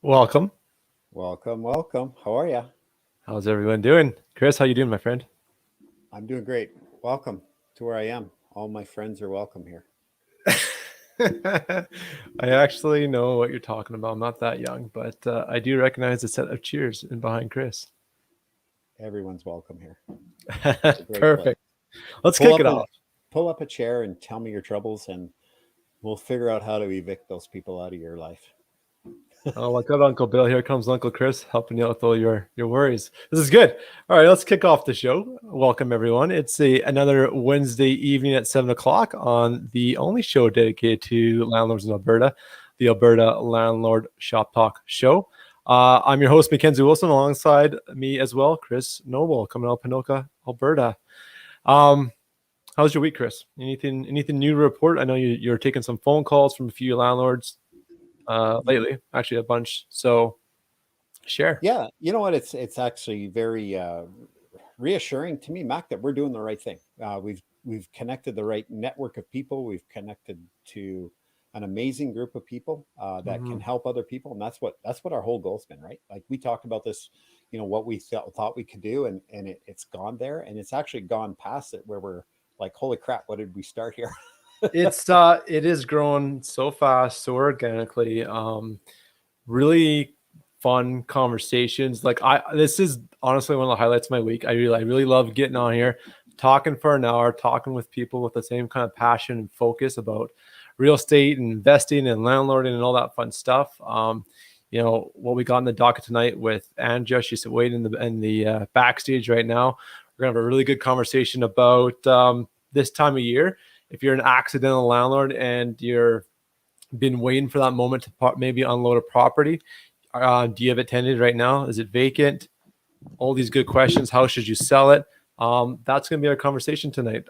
Welcome. Welcome, welcome. How are you? How's everyone doing? Chris, how you doing, my friend? I'm doing great. Welcome to where I am. All my friends are welcome here. I actually know what you're talking about. I'm not that young, but I do recognize the set of cheers in behind Chris. Everyone's welcome here. It's a great place. Perfect. Let's Pull kick up it a off. pull up a chair and tell me your troubles, and we'll figure out how to evict those people out of your life. Oh, what's up, Uncle Bill? Here comes Uncle Chris helping you out with all your worries. This is good. All right, let's kick off the show. Welcome, everyone. It's another Wednesday evening at 7 o'clock on the only show dedicated to landlords in Alberta, the Alberta Landlord Shop Talk show. I'm your host, Mackenzie Wilson, alongside me as well, Chris Noble, coming out of Ponoka, Alberta. How's your week, Chris? Anything new to report? I know you're taking some phone calls from a few landlords lately, actually a bunch. So share. Yeah, you know what? It's actually very reassuring to me, Mac, that we're doing the right thing. We've connected the right network of people. We've connected to an amazing group of people that can help other people, and that's what our whole goal's been, right? Like we talked about this, what we thought we could do, and it's gone there, and it's actually gone past it, where we're like, holy crap, what did we start here? It is growing so fast, so organically. Really fun conversations. Like this is honestly one of the highlights of my week. I really love getting on here, talking for an hour, talking with people with the same kind of passion and focus about real estate and investing and landlording and all that fun stuff. What we got in the docket tonight with Andrea, she's waiting in the backstage right now. We're gonna have a really good conversation about this time of year. If you're an accidental landlord and you're been waiting for that moment to maybe unload a property, do you have it tenanted right now? Is it vacant? All these good questions. How should you sell it? That's going to be our conversation tonight.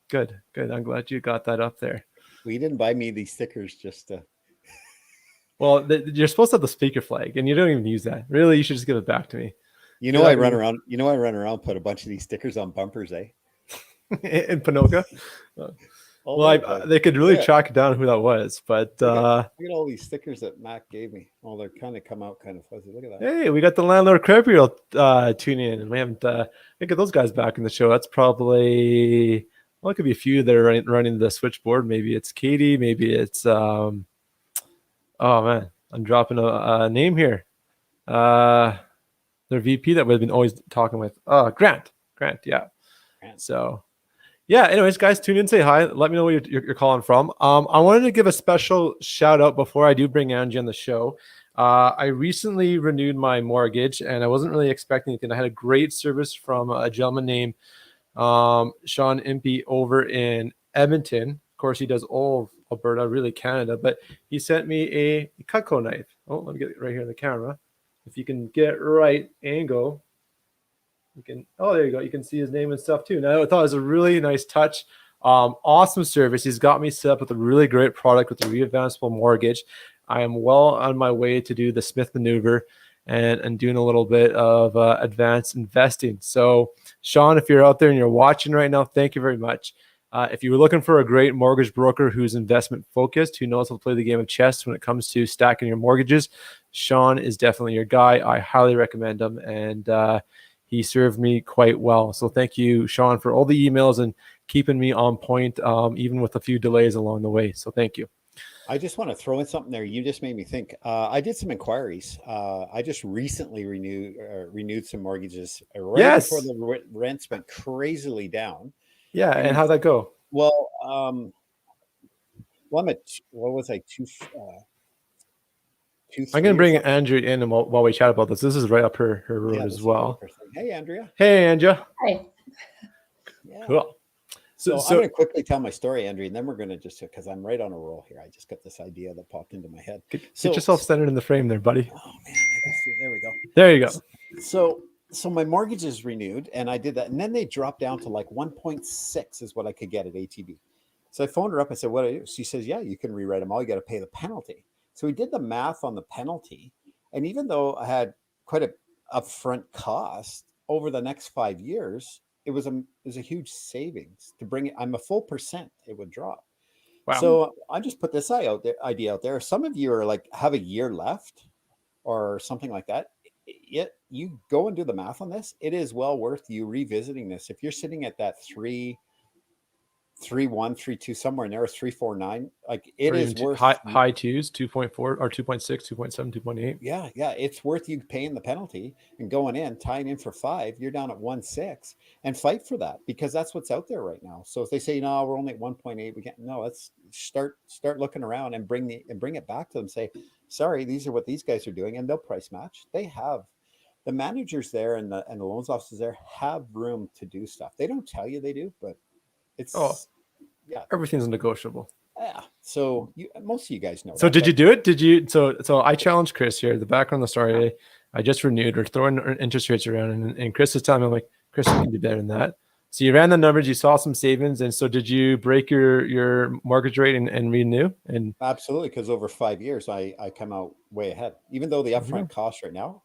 Good. I'm glad you got that up there. We didn't buy me these stickers just to. Well, you're supposed to have the speaker flag, and you don't even use that. Really, you should just give it back to me. I run around. I run around, put a bunch of these stickers on bumpers, eh? In Ponoka. They could really track down who that was, but look at all these stickers that Mac gave me. Oh, they're kind of come out kind of fuzzy. Look at that. Hey, we got the landlord crab reel tuning in, and we haven't get those guys back in the show. That's probably it could be a few that are running the switchboard. Maybe it's Katie. Maybe it's oh man, I'm dropping a name here. Their VP that we've been always talking with. Grant, yeah. Grant. So. Yeah, anyways, guys, tune in, say hi. Let me know where you're calling from. I wanted to give a special shout out before I do bring Angie on the show. I recently renewed my mortgage, and I wasn't really expecting anything. I had a great service from a gentleman named Sean Impey over in Edmonton. Of course, he does all of Alberta, really Canada, but he sent me a Cutco knife. Oh, let me get it right here in the camera. If you can get it right angle. There you go. You can see his name and stuff too. Now I thought it was a really nice touch. Awesome service. He's got me set up with a really great product with a readvanceable mortgage. I am well on my way to do the Smith maneuver and doing a little bit of advanced investing. So Sean, if you're out there and you're watching right now, thank you very much. If you were looking for a great mortgage broker who's investment focused, who knows how to play the game of chess when it comes to stacking your mortgages, Sean is definitely your guy. I highly recommend him, and he served me quite well. So thank you, Sean, for all the emails and keeping me on point, even with a few delays along the way. So thank you. I just want to throw in something there. You just made me think. I did some inquiries. I just recently renewed some mortgages before the rents went crazily down. Yeah, and how'd that go? Well, I'm at, what was I, I'm going to bring Andrea in while we chat about this. This is right up her road as well. Hey, Andrea. Hey, Andrea. Hi. Yeah. Cool. So I'm going to quickly tell my story, Andrea, and then we're going to because I'm right on a roll here. I just got this idea that popped into my head. Get yourself centered in the frame there, buddy. Oh, man. There we go. There you go. So my mortgage is renewed, and I did that. And then they dropped down to like 1.6 is what I could get at ATB. So I phoned her up and said, what do I do? She says, yeah, you can rewrite them all. You got to pay the penalty. So we did the math on the penalty. And even though I had quite a upfront cost over the next 5 years, it was a huge savings to bring it. I'm a full percent. It would drop. Wow. So I just put this idea out there. Some of you are like, have a year left. or something like that, you go and do the math on this. It is well worth you revisiting this. If you're sitting at that 3.1, 3.2, somewhere in there, 3.49, like it Or is even worth high twos, 2.4 or 2.6, 2.7, 2.8. yeah, it's worth you paying the penalty and going in, tying in for 5. You're down at 1.6, and fight for that, because that's what's out there right now. So if they say no, we're only at 1.8, we can't. No, let's start looking around and bring it back to them. Say, sorry, these are what these guys are doing, and they'll price match. They have the managers there and the loans officers there have room to do stuff. They don't tell you they do, but it's yeah, everything's negotiable. yeah. So most of you guys know. So did you do it? Did you? So I challenged Chris here. The background of the story, I just renewed. We're throwing interest rates around, and Chris is telling me, I'm like, Chris, you can do better than that. So you ran the numbers, you saw some savings, and so did you break your mortgage rate and renew? And absolutely, because over 5 years, I come out way ahead. Even though the upfront cost right now,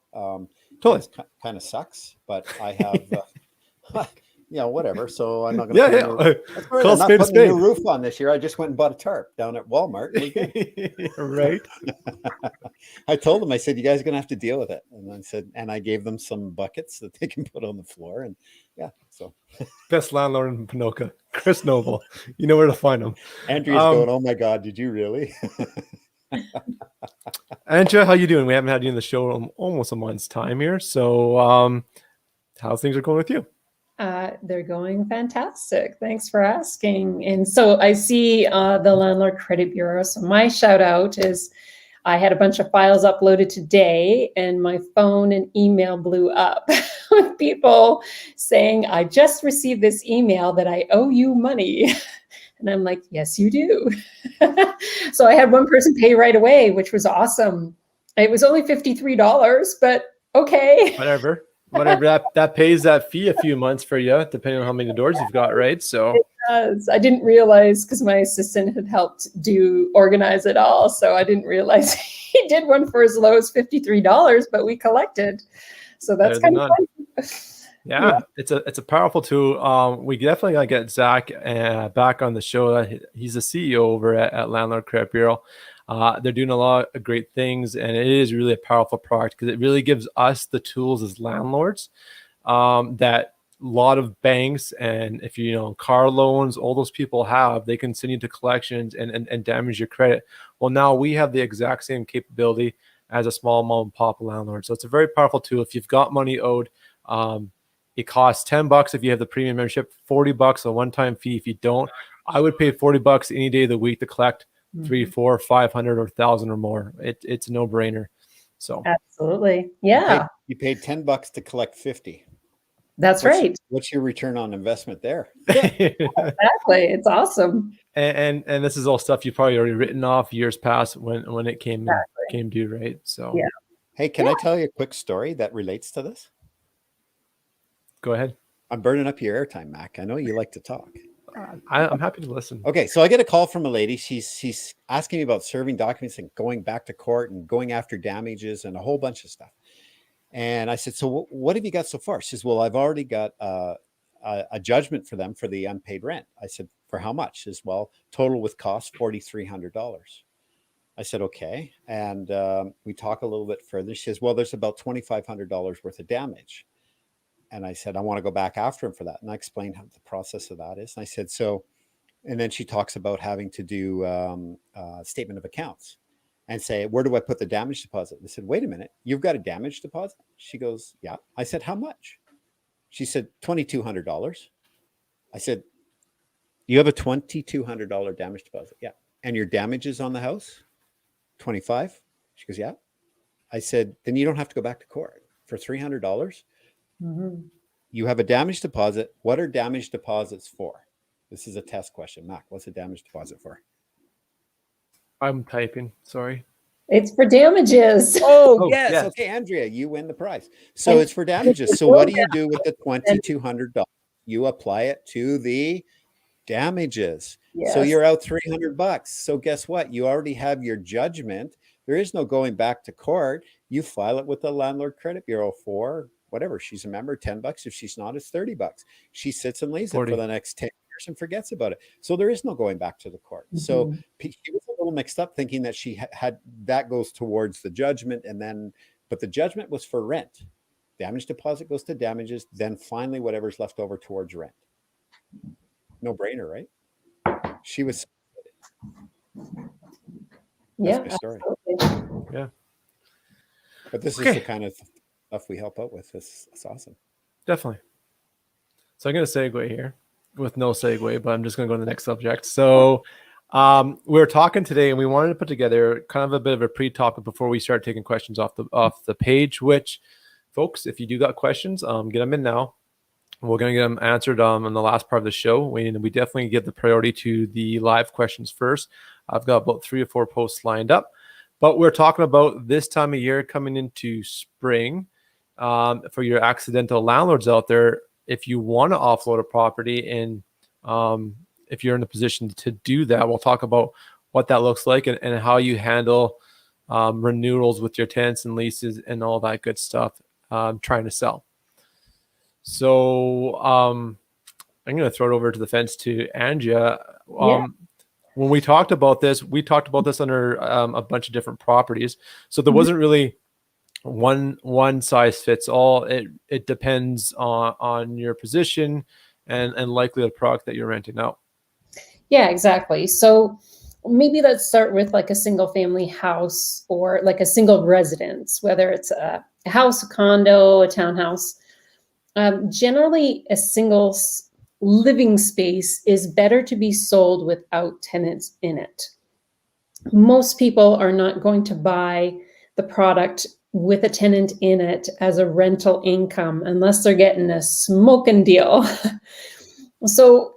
totally kind of sucks, but I have. Whatever. So I'm not going to. I'm not putting a new roof on this year. I just went and bought a tarp down at Walmart. Right. I told them, I said, you guys are going to have to deal with it. And I gave them some buckets that they can put on the floor. And so. Best landlord in Ponoka, Chris Noble. You know where to find him. Andrea's going, oh my God, did you really? Andrea, how you doing? We haven't had you in the show in almost a month's time here. So how things are going with you? They're going fantastic. Thanks for asking. And so I see the Landlord Credit Bureau. So my shout out is I had a bunch of files uploaded today and my phone and email blew up with people saying, I just received this email that I owe you money. And I'm like, yes, you do. So I had one person pay right away, which was awesome. It was only $53, but okay. Whatever that pays that fee a few months for you, depending on how many doors you've got, right? So it does. I didn't realize, because my assistant had helped organize it all, so I didn't realize he did one for as low as $53, but we collected. So that's kind of fun. Yeah, it's a powerful tool. We definitely gotta get Zach back on the show. He's the CEO over at Landlord Credit Bureau. They're doing a lot of great things, and it is really a powerful product because it really gives us the tools as landlords that a lot of banks and if car loans, all those people have. They can send you to collections and damage your credit. Well, now we have the exact same capability as a small mom and pop landlord. So it's a very powerful tool. If you've got money owed, it costs $10 if you have the premium membership, $40 a one-time fee. If you don't, I would pay $40 any day of the week to collect 300, 400, 500 or 1,000 or more. It's a no-brainer. So absolutely, yeah. You paid $10 to collect 50. That's right. What's your return on investment there? Exactly, it's awesome. And this is all stuff you've probably already written off years past when it came due, right? So yeah. Hey, can I tell you a quick story that relates to this? Go ahead. I'm burning up your airtime, Mac. I know you like to talk. I'm happy to listen. Okay, so I get a call from a lady. She's asking me about serving documents and going back to court and going after damages and a whole bunch of stuff. And I said, so what have you got so far? She says, well, I've already got a judgment for them for the unpaid rent. I said, for how much? She says, well, total with cost, $4,300. I said, okay. And we talk a little bit further. She says, well, there's about $2,500 worth of damage. And I said, I want to go back after him for that. And I explained how the process of that is. And I said, and then she talks about having to do a statement of accounts and say, where do I put the damage deposit? I said, wait a minute, you've got a damage deposit? She goes, yeah. I said, how much? She said, $2,200. I said, you have a $2,200 damage deposit? Yeah. And your damages on the house? 25? She goes, yeah. I said, then you don't have to go back to court for $300. Mm-hmm. You have a damage deposit. What are damage deposits for? This is a test question. Mac, what's a damage deposit for? I'm typing. Sorry. It's for damages. Oh, yes. Okay, Andrea, you win the prize. So it's for damages. So what do you do with the $2,200? You apply it to the damages. Yes. So you're out $300. So guess what? You already have your judgment. There is no going back to court. You file it with the Landlord Credit Bureau for whatever. She's a member, $10. If she's not, it's $30. She sits and leaves 40. It for the next 10 person forgets about it. So there is no going back to the court. So he was a little mixed up, thinking that she had that goes towards the judgment, and then, but the judgment was for rent. Damage deposit goes to damages, then finally whatever's left over towards rent. No brainer, right? She was. That's my story. Absolutely. Yeah. But this is the kind of stuff we help out with. It's awesome. Definitely. So I'm going to segue here with no segue, but I'm just going to go to the next subject. So we were talking today, and we wanted to put together kind of a bit of a pre-topic before we start taking questions off the page. Which, folks, if you do got questions, get them in now. We're going to get them answered in the last part of the show. We definitely give the priority to the live questions first. I've got about 3 or 4 posts lined up. But we're talking about this time of year coming into spring. For your accidental landlords out there, if you want to offload a property, and if you're in a position to do that, we'll talk about what that looks like, and how you handle renewals with your tenants and leases and all that good stuff trying to sell. So I'm going to throw it over to the fence to Andrea. When we talked about this under a bunch of different properties. So there wasn't really one size fits all. It depends on your position and likely the product that you're renting out. Yeah, exactly. So maybe let's start with like a single family house or like a single residence, whether it's a house, a condo, a townhouse. Generally, a single living space is better to be sold without tenants in it. Most people are not going to buy the product with a tenant in it as a rental income unless they're getting a smoking deal. So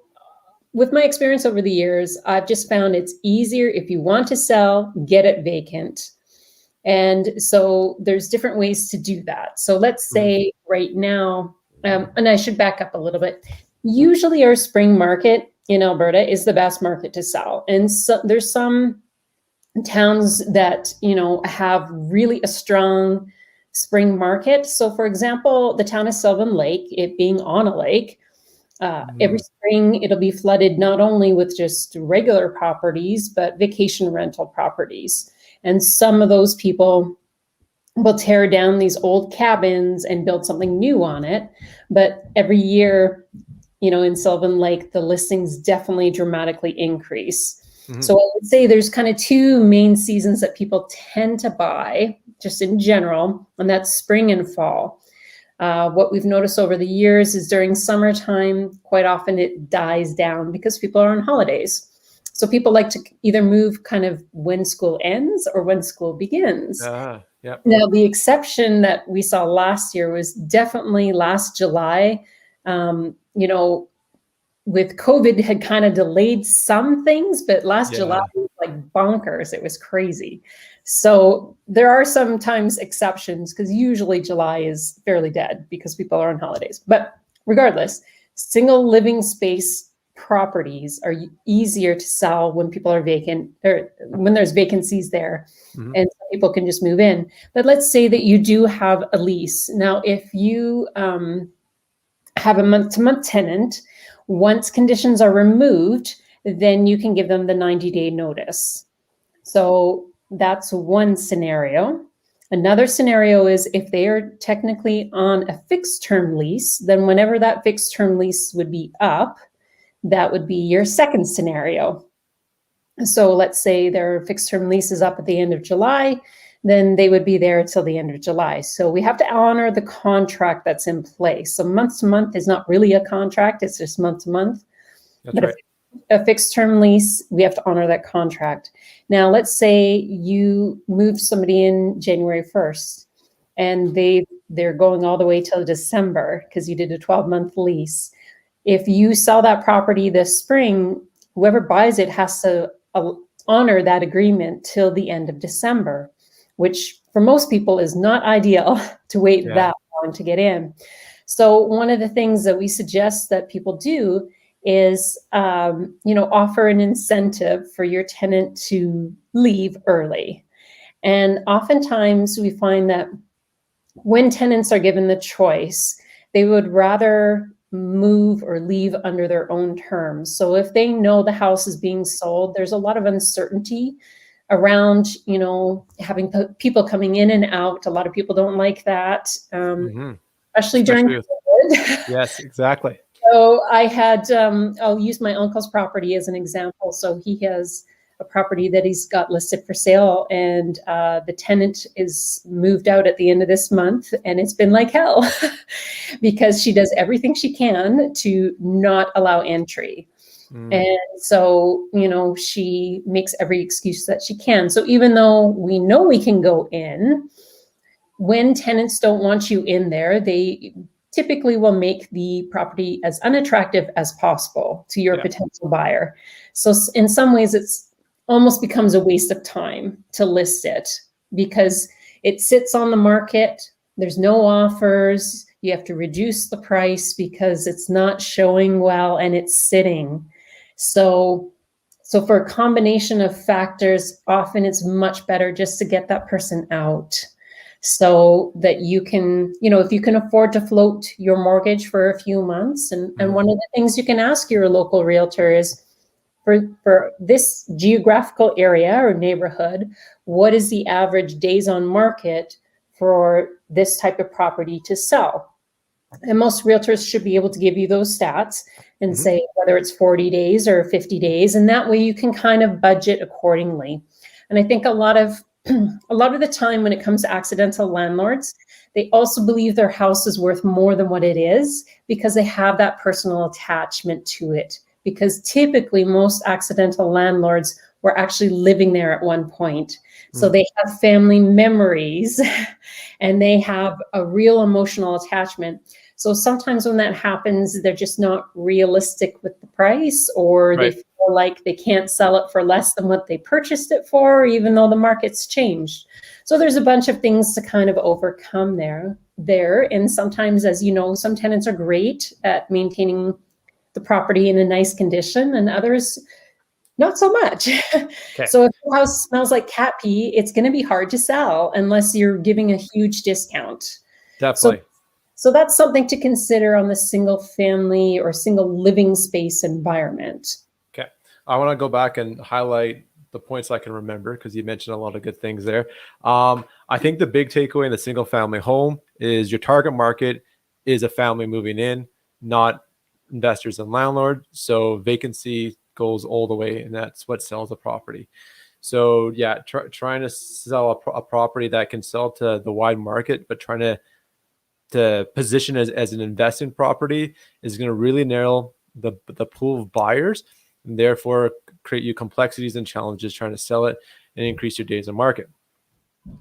with my experience over the years, I've just found it's easier if you want to sell, get it vacant. And so there's different ways to do that. So let's say right now, and I should back up a little bit. Usually our spring market in Alberta is the best market to sell. And so there's some towns that, have really a strong spring market. So for example, the town of Sylvan Lake, it being on a lake, every spring it'll be flooded not only with just regular properties, but vacation rental properties. And some of those people will tear down these old cabins and build something new on it. But every year, in Sylvan Lake, the listings definitely dramatically increase. So I would say there's kind of 2 main seasons that people tend to buy just in general, and that's spring and fall. What we've noticed over the years is during summertime, quite often it dies down because people are on holidays. So people like to either move kind of when school ends or when school begins. Now, the exception that we saw last year was definitely last July. With COVID had kind of delayed some things, but last July was like bonkers. It was crazy. So there are sometimes exceptions because usually July is fairly dead because people are on holidays. But regardless, single living space properties are easier to sell when people are vacant or when there's vacancies there and people can just move in. But let's say that you do have a lease. Now, if you have a month-to-month tenant, once conditions are removed, then you can give them the 90-day notice. So that's one scenario. Another scenario is if they are technically on a fixed term lease, then whenever that fixed term lease would be up, that would be your second scenario. So let's say their fixed term lease is up at the end of July, then they would be there until the end of July. So we have to honor the contract that's in place. So month to month is not really a contract, it's just month to month. That's right. A fixed term lease, we have to honor that contract. Now, let's say you move somebody in January 1st and they're going all the way till December because you did a 12-month lease. If you sell that property this spring, whoever buys it has to honor that agreement till the end of December, which for most people is not ideal to wait that long to get in. So one of the things that we suggest that people do is, offer an incentive for your tenant to leave early. And oftentimes we find that when tenants are given the choice, they would rather move or leave under their own terms. So if they know the house is being sold, there's a lot of uncertainty around, having people coming in and out. A lot of people don't like that, especially during COVID. Yes, exactly. So I had, I'll use my uncle's property as an example. So he has a property that he's got listed for sale, and the tenant is moved out at the end of this month, and it's been like hell because she does everything she can to not allow entry. And so, she makes every excuse that she can. So even though we know we can go in, when tenants don't want you in there, they typically will make the property as unattractive as possible to your potential buyer. So in some ways, it's almost becomes a waste of time to list it because it sits on the market. There's no offers. You have to reduce the price because it's not showing well and it's sitting. So for a combination of factors, often it's much better just to get that person out so that you can, if you can afford to float your mortgage for a few months. And one of the things you can ask your local realtor is, for this geographical area or neighborhood, what is the average days on market for this type of property to sell? And most realtors should be able to give you those stats and say whether it's 40 days or 50 days. And that way you can kind of budget accordingly. And I think a lot of the time when it comes to accidental landlords, they also believe their house is worth more than what it is because they have that personal attachment to it. Because typically most accidental landlords were actually living there at one point. So they have family memories and they have a real emotional attachment. So sometimes when that happens, they're just not realistic with the price, or they feel like they can't sell it for less than what they purchased it for, even though the market's changed. So there's a bunch of things to kind of overcome there. And sometimes, as you know, some tenants are great at maintaining the property in a nice condition, and others not so much. Okay. So if the house smells like cat pee, it's going to be hard to sell unless you're giving a huge discount. Definitely. So that's something to consider on the single family or single living space environment. Okay. I want to go back and highlight the points I can remember because you mentioned a lot of good things there. I think the big takeaway in the single family home is your target market is a family moving in, not investors and landlord. So vacancy goes all the way, and that's what sells the property. So yeah, trying to sell a property that can sell to the wide market, but trying to position as an investing property is going to really narrow the pool of buyers, and therefore create you complexities and challenges trying to sell it and increase your days on market.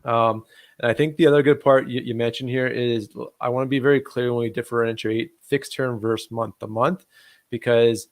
And I think the other good part you mentioned here is I want to be very clear when we differentiate fixed term versus month to month, because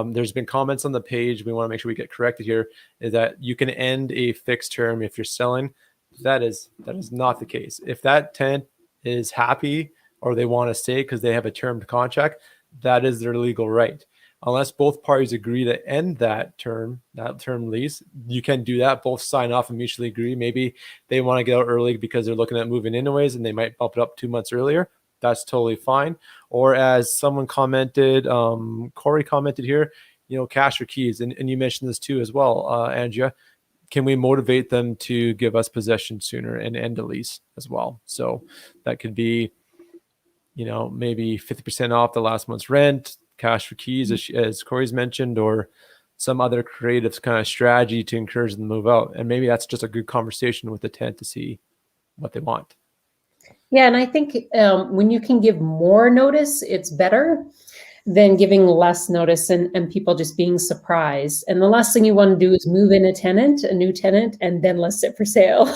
there's been comments on the page. We want to make sure we get corrected here, is that you can end a fixed term if you're selling. That is not the case. If that tenant is happy or they want to stay because they have a termed contract, that is their legal right. Unless both parties agree to end that term lease, you can do that. Both sign off and mutually agree. Maybe they want to get out early because they're looking at moving anyways, and they might bump it up 2 months earlier. That's totally fine. Or as someone commented, Corey commented here, cash or keys. And you mentioned this too as well, Andrea. Can we motivate them to give us possession sooner and end a lease as well? So that could be, maybe 50% off the last month's rent, cash for keys, as Corey's mentioned, or some other creative kind of strategy to encourage them to move out. And maybe that's just a good conversation with the tenant to see what they want. Yeah, and I think when you can give more notice, it's better than giving less notice and people just being surprised. And the last thing you want to do is move in a new tenant, and then list it for sale.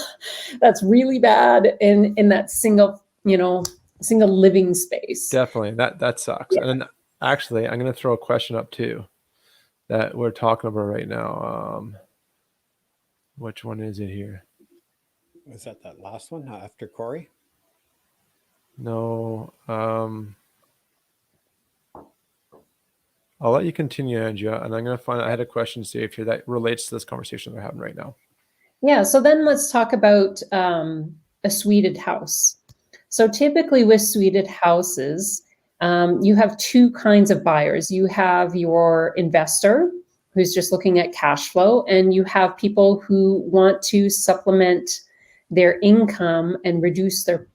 That's really bad in that single living space. Definitely. That sucks. Yeah. And then actually, I'm going to throw a question up too that we're talking about right now. Which one is it here? Was that last one after Corey? No. I'll let you continue, Andrea, and I'm going to find. I had a question saved here that relates to this conversation we're having right now. Yeah. So then let's talk about a suited house. So typically with suited houses, You have two kinds of buyers. You have your investor who's just looking at cash flow, and you have people who want to supplement their income and reduce their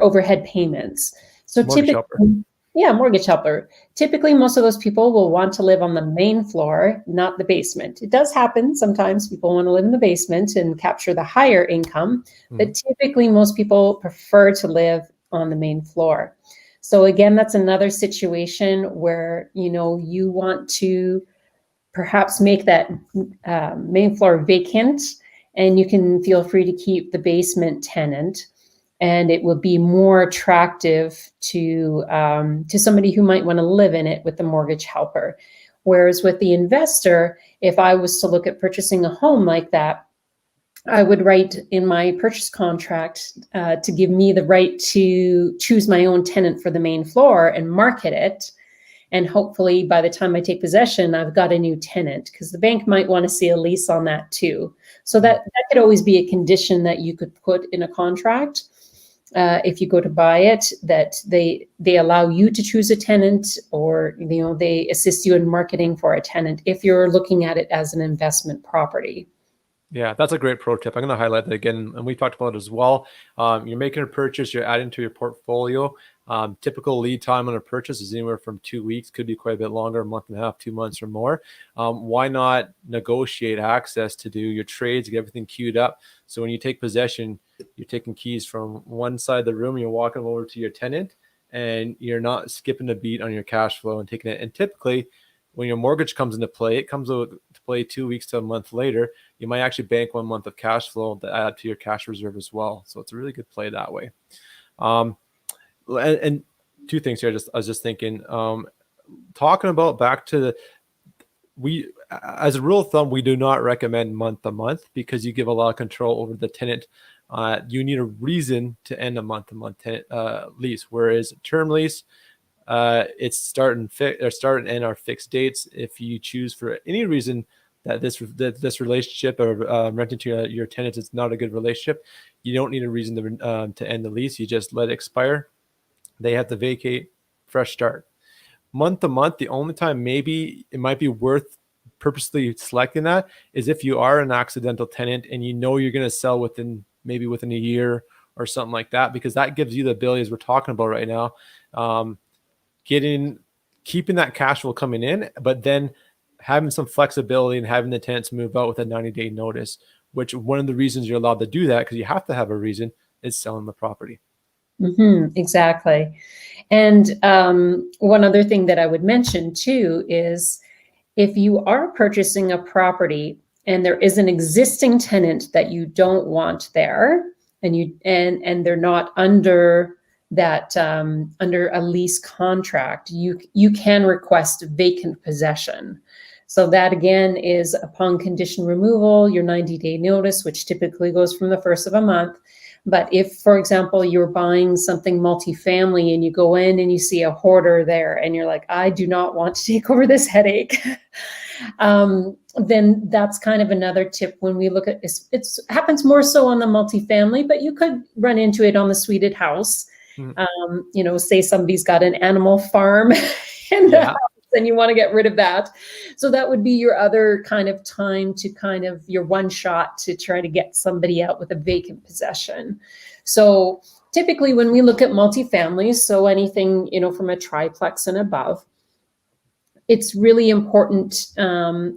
overhead payments. So Mortgage helper. typically, yeah, mortgage helper. Typically, most of those people will want to live on the main floor, not the basement. It does happen sometimes. People want to live in the basement and capture the higher income, but typically most people prefer to live on the main floor. So again, that's another situation where, you want to perhaps make that main floor vacant, and you can feel free to keep the basement tenant, and it will be more attractive to somebody who might want to live in it with the mortgage helper. Whereas with the investor, if I was to look at purchasing a home like that, I would write in my purchase contract to give me the right to choose my own tenant for the main floor and market it. And hopefully by the time I take possession, I've got a new tenant, because the bank might want to see a lease on that too. So that could always be a condition that you could put in a contract. If you go to buy it, that they allow you to choose a tenant, or they assist you in marketing for a tenant if you're looking at it as an investment property. Yeah, that's a great pro tip. I'm going to highlight that again, and we talked about it as well. You're making a purchase, you're adding to your portfolio. Typical lead time on a purchase is anywhere from 2 weeks, could be quite a bit longer, a month and a half, 2 months or more. Why not negotiate access to do your trades, get everything queued up? So when you take possession, you're taking keys from one side of the room, you're walking over to your tenant, and you're not skipping a beat on your cash flow and taking it. And typically, when your mortgage comes into play, it comes into play 2 weeks to a month later. You might actually bank 1 month of cash flow to add to your cash reserve as well. So it's a really good play that way. And two things here. I was just thinking, talking about back to we, as a rule of thumb, we do not recommend month to month, because you give a lot of control over the tenant. You need a reason to end a month-to-month tenant lease, whereas term lease, it's start and end are fixed dates. If you choose for any reason that this relationship or renting to your tenants is not a good relationship, you don't need a reason to end the lease. You just let it expire. They have to vacate, fresh start. Month to month, the only time maybe it might be worth purposely selecting that is if you are an accidental tenant and you're going to sell within a year or something like that, because that gives you the ability, as we're talking about right now, keeping that cash flow coming in, but then having some flexibility and having the tenants move out with a 90-day notice, which one of the reasons you're allowed to do that, because you have to have a reason, is selling the property. Exactly. And one other thing that I would mention too is, if you are purchasing a property and there is an existing tenant that you don't want there, and they're not under that under a lease contract, you can request vacant possession. So that again is upon condition removal, your 90-day notice, which typically goes from the first of a month. But if, for example, you're buying something multifamily and you go in and you see a hoarder there and you're like, I do not want to take over this headache, then that's kind of another tip when we look at it. It happens more so on the multifamily, but you could run into it on the suited house. Say somebody's got an animal farm in the house and you want to get rid of that. So that would be your other kind of time to your one shot to try to get somebody out with a vacant possession. So typically when we look at multifamilies, so anything, from a triplex and above, it's really important,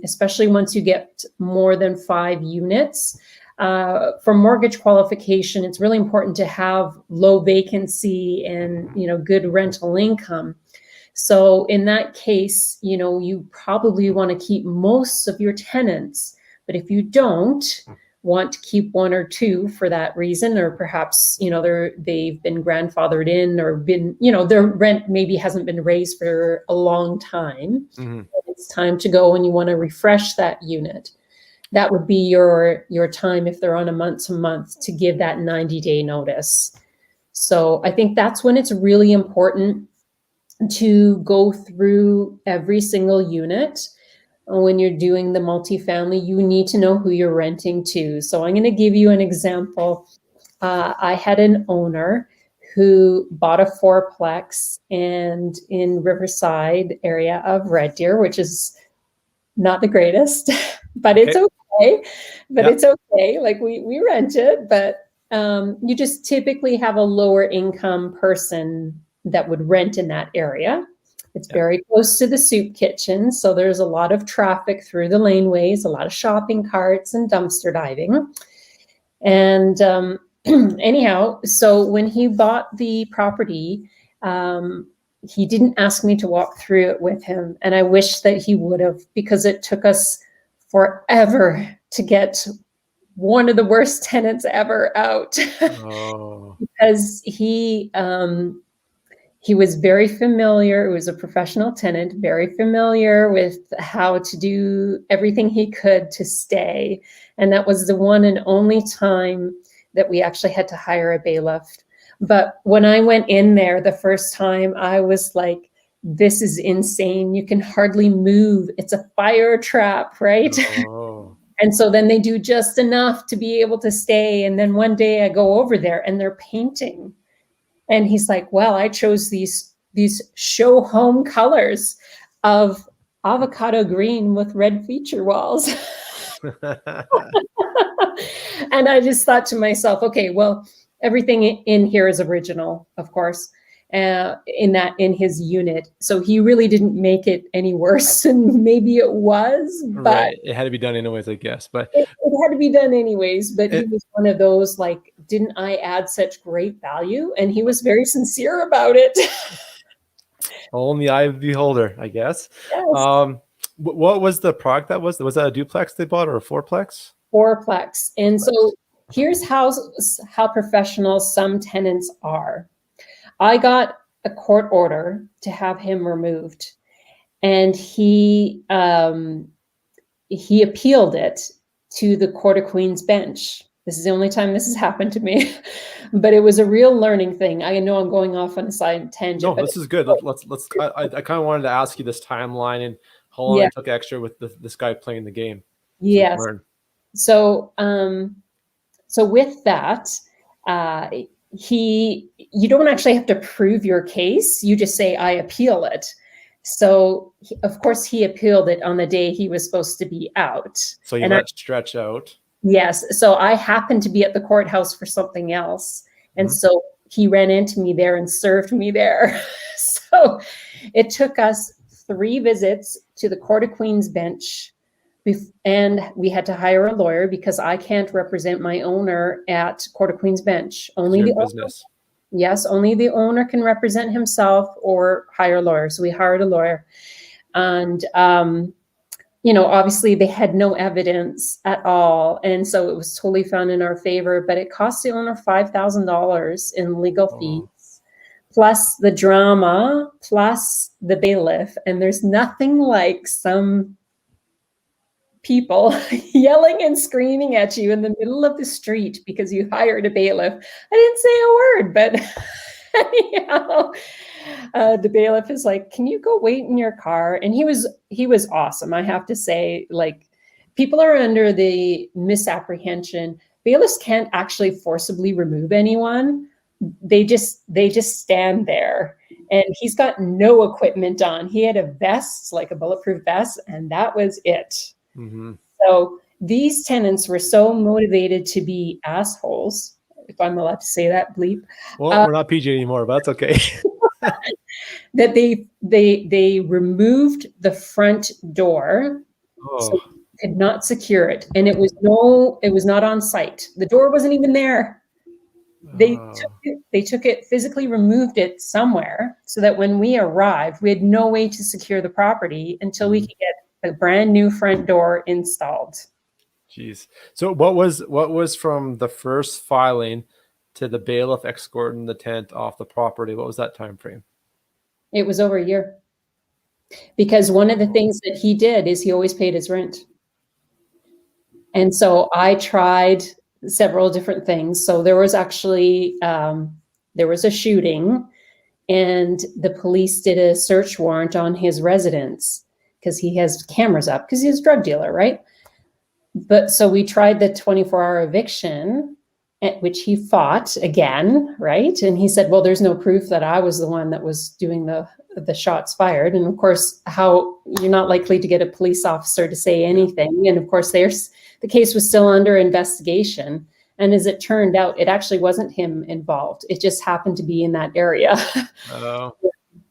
especially once you get more than 5 units, for mortgage qualification, it's really important to have low vacancy and, good rental income. So in that case, you probably want to keep most of your tenants, but if you don't want to keep 1 or 2 for that reason, or perhaps, they've been grandfathered in, or been, their rent maybe hasn't been raised for a long time. It's time to go and you want to refresh that unit. That would be your time, if they're on a month-to-month, to give that 90-day notice. So I think that's when it's really important to go through every single unit. When you're doing the multifamily, you need to know who you're renting to. So I'm going to give you an example. I had an owner who bought a fourplex and in Riverside area of Red Deer, which is not the greatest, but it's okay. But it's okay. Like we rent it, but you just typically have a lower income person that would rent in that area. It's very close to the soup kitchen, so there's a lot of traffic through the laneways, a lot of shopping carts and dumpster diving. And anyhow, so when he bought the property, he didn't ask me to walk through it with him. And I wish that he would have, because it took us forever to get one of the worst tenants ever out. Because he was very familiar. It was a professional tenant, very familiar with how to do everything he could to stay. And that was the one and only time that we actually had to hire a bailiff. But when I went in there the first time, I was like, this is insane. You can hardly move. It's a fire trap, right? And so then they do just enough to be able to stay. And then one day I go over there and they're painting. And he's like, well, I chose these show home colors of avocado green with red feature walls. And I just thought to myself, okay, well, everything in here is original, of course, in his unit. So he really didn't make it any worse, and maybe it was, but it had to be done anyways, I guess. But it had to be done anyways. But he was one of those, like, didn't I add such great value? And he was very sincere about it. All in the eye of the beholder, I guess. Yes. What was the product that was? Was that a duplex they bought or a fourplex? Fourplex. And so here's how professional some tenants are. I got a court order to have him removed, and he appealed it to the Court of Queen's bench. This is the only time this has happened to me, but it was a real learning thing. I know I'm going off on a side tangent. No, this is good. Let's. I kind of wanted to ask you this timeline and how long it took extra with this guy playing the game. Yes. So with that, you don't actually have to prove your case. You just say, I appeal it. So of course he appealed it on the day he was supposed to be out. So you let it stretch out. Yes. So I happened to be at the courthouse for something else. And so he ran into me there and served me there. So it took us 3 visits to the Court of Queen's bench. And we had to hire a lawyer because I can't represent my owner at Court of Queen's bench. Only the business. Yes, only the owner can represent himself or hire a lawyer. So we hired a lawyer. And, obviously they had no evidence at all. And so it was totally found in our favor, but it cost the owner $5,000 in legal fees, plus the drama, plus the bailiff. And there's nothing like some people yelling and screaming at you in the middle of the street because you hired a bailiff. I didn't say a word, but anyhow, the bailiff is like, can you go wait in your car? And he was awesome. I have to say, like, people are under the misapprehension. Bailiffs can't actually forcibly remove anyone. They just stand there. And he's got no equipment on. He had a vest, like a bulletproof vest, and that was it. Mm-hmm. So these tenants were so motivated to be assholes, if I'm allowed to say that, bleep. Well, we're not PG anymore, but that's okay. That they removed the front door, so you could not secure it, and it was not on site. The door wasn't even there. They took it, physically removed it somewhere, so that when we arrived, we had no way to secure the property until we could get a brand new front door installed. Jeez. So what was from the first filing to the bailiff escorting the tenant off the property? What was that time frame? It was over a year. Because one of the things that he did is he always paid his rent. And so I tried several different things. So there was actually, there was a shooting, and the police did a search warrant on his residence because he has cameras up because he's a drug dealer, right? But so we tried the 24-hour eviction, at which he fought again, right? And he said, well, there's no proof that I was the one that was doing the shots fired. And of course, how you're not likely to get a police officer to say anything. And of course, the case was still under investigation. And as it turned out, it actually wasn't him involved. It just happened to be in that area. Oh.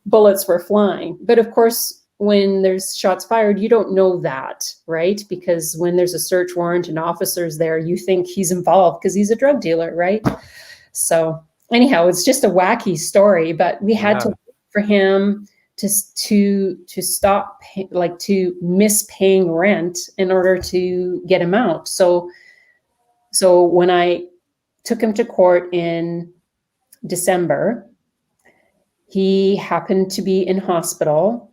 Bullets were flying. But of course, when there's shots fired, you don't know that, right? Because when there's a search warrant and officers there, you think he's involved because he's a drug dealer, right? So anyhow, it's just a wacky story, but we had to wait for him to stop, to miss paying rent in order to get him out. So when I took him to court in December, he happened to be in hospital.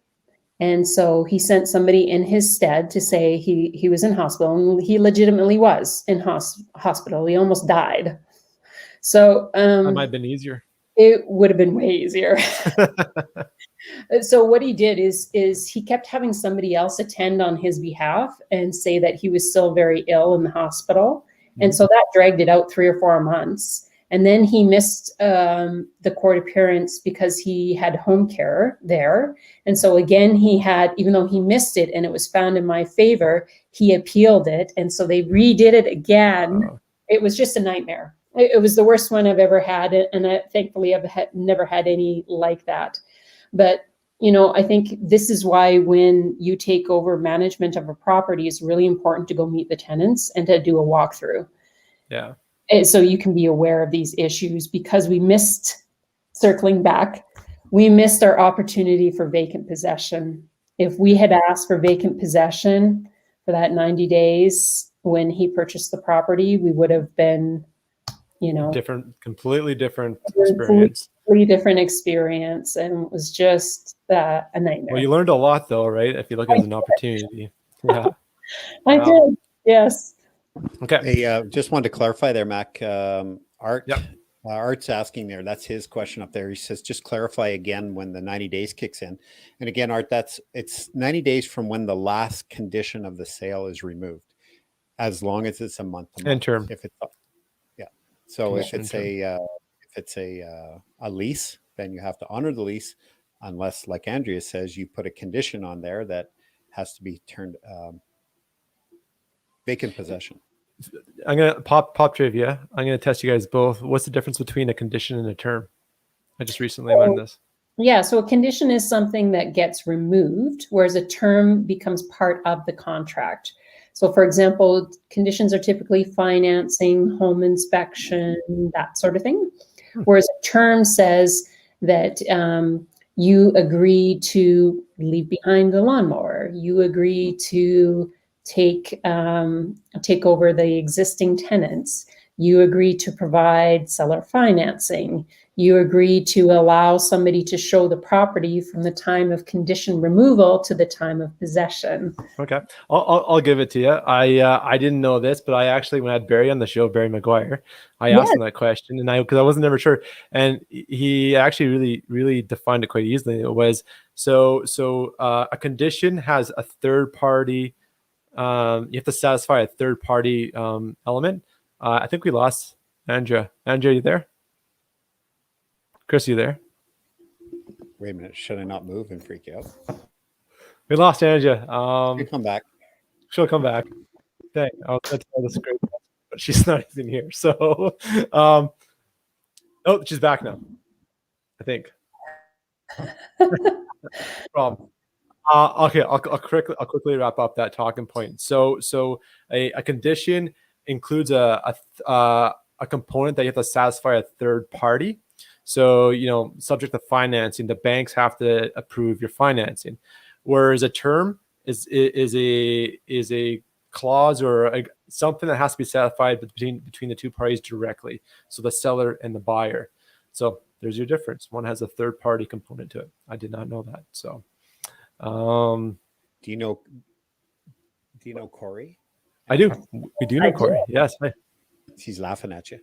And so he sent somebody in his stead to say he was in hospital, and he legitimately was in hospital. He almost died. So that might have been easier. It would have been way easier. So what he did is he kept having somebody else attend on his behalf and say that he was still very ill in the hospital. And so that dragged it out 3 or 4 months. And then he missed the court appearance because he had home care there. And so again, even though he missed it and it was found in my favor, he appealed it. And so they redid it again. Oh. It was just a nightmare. It was the worst one I've ever had. And thankfully, I've never had any like that. But, I think this is why when you take over management of a property, it's really important to go meet the tenants and to do a walkthrough. Yeah. And so you can be aware of these issues, because circling back, we missed our opportunity for vacant possession. If we had asked for vacant possession for that 90 days when he purchased the property, we would have been, completely different experience. Completely different experience, and it was just a nightmare. Well, you learned a lot though, right? If you look at it as an opportunity. Yeah. I did, yes. Okay. Hey, just wanted to clarify there, Mac. Art, Art's asking there. That's his question up there. He says, just clarify again when the 90 days kicks in. And again, Art, it's 90 days from when the last condition of the sale is removed, as long as it's a month to month. And term. If it's so if it's a lease, then you have to honor the lease, unless, like Andrea says, you put a condition on there that has to be turned vacant possession. I'm gonna pop trivia. I'm gonna test you guys both. What's the difference between a condition and a term? I just recently learned this. Yeah, so a condition is something that gets removed, whereas a term becomes part of the contract. So for example, conditions are typically financing, home inspection, that sort of thing. Whereas a term says that you agree to leave behind the lawnmower, you agree to take over the existing tenants, you agree to provide seller financing, you agree to allow somebody to show the property from the time of condition removal to the time of possession. Okay, I'll give it to you. I didn't know this, but I actually, when I had Barry on the show, Barry McGuire, I asked him that question, and because I wasn't never sure, and he actually really defined it quite easily. It was a condition has a third party. You have to satisfy a third party element. I think we lost Andrea. Andrea, you there? Chris, you there? Wait a minute. Should I not move and freak you out? We lost Andrea. She'll come back. She'll come back. Dang, I'll tell this great, but she's not even here. So, oh, she's back now, I think. Problem. Okay, I'll quickly wrap up that talking point. So a condition includes a component that you have to satisfy a third party. So, subject to financing, the banks have to approve your financing. Whereas a term is a clause or something that has to be satisfied between the two parties directly. So the seller and the buyer. So there's your difference. One has a third party component to it. I did not know that. So, do you know Corey? I do. We do know Corey. Yes. Hi. She's laughing at you.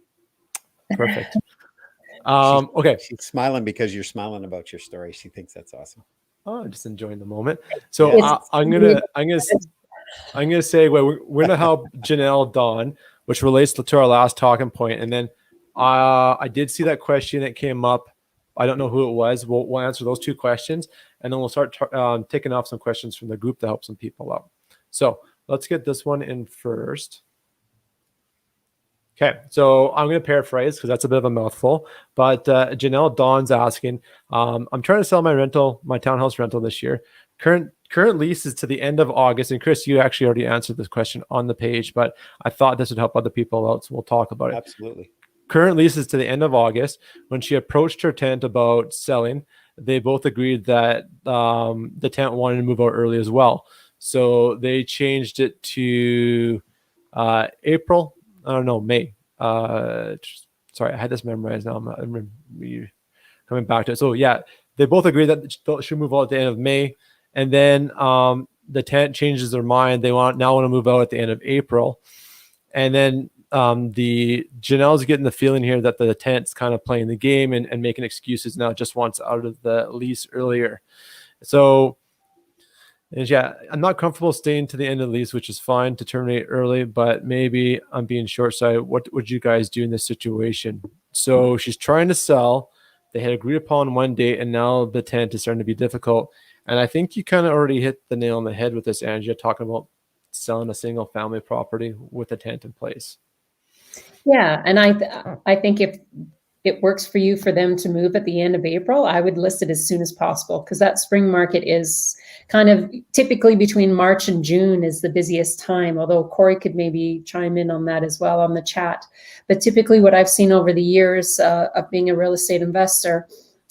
Perfect. Okay. She's smiling because you're smiling about your story. She thinks that's awesome. Oh, just enjoying the moment. So I'm gonna say, well, we're gonna help Janelle Dawn which relates to our last talking point. And then I did see that question that came up. I don't know who it was. We'll answer those 2 questions, and then we'll start taking off some questions from the group to help some people out. So let's get this one in first. Okay, so I'm going to paraphrase because that's a bit of a mouthful. But Janelle Dawn's asking, I'm trying to sell my townhouse rental this year. Current lease is to the end of August. And Chris, you actually already answered this question on the page, but I thought this would help other people out, so we'll talk about it. Absolutely. Current lease is to the end of August. When she approached her tenant about selling, they both agreed that the tenant wanted to move out early as well. So they changed it to April. I don't know, May. Sorry, I had this memorized now. I'm coming back to it. So yeah, they both agreed that she'll move out at the end of May. And then the tenant changes their mind. They now want to move out at the end of April. And then the Janelle's getting the feeling here that the tenant's kind of playing the game and making excuses now, just wants out of the lease earlier. So yeah, I'm not comfortable staying to the end of the lease, which is fine to terminate early, but maybe I'm being short-sighted. What would you guys do in this situation? So she's trying to sell. They had agreed upon one date, and now the tenant is starting to be difficult. And I think you kind of already hit the nail on the head with this, Andrea, talking about selling a single family property with a tenant in place. Yeah, and I think if it works for you for them to move at the end of April, I would list it as soon as possible, because that spring market is kind of typically between March and June is the busiest time, although Corey could maybe chime in on that as well on the chat. But typically what I've seen over the years of being a real estate investor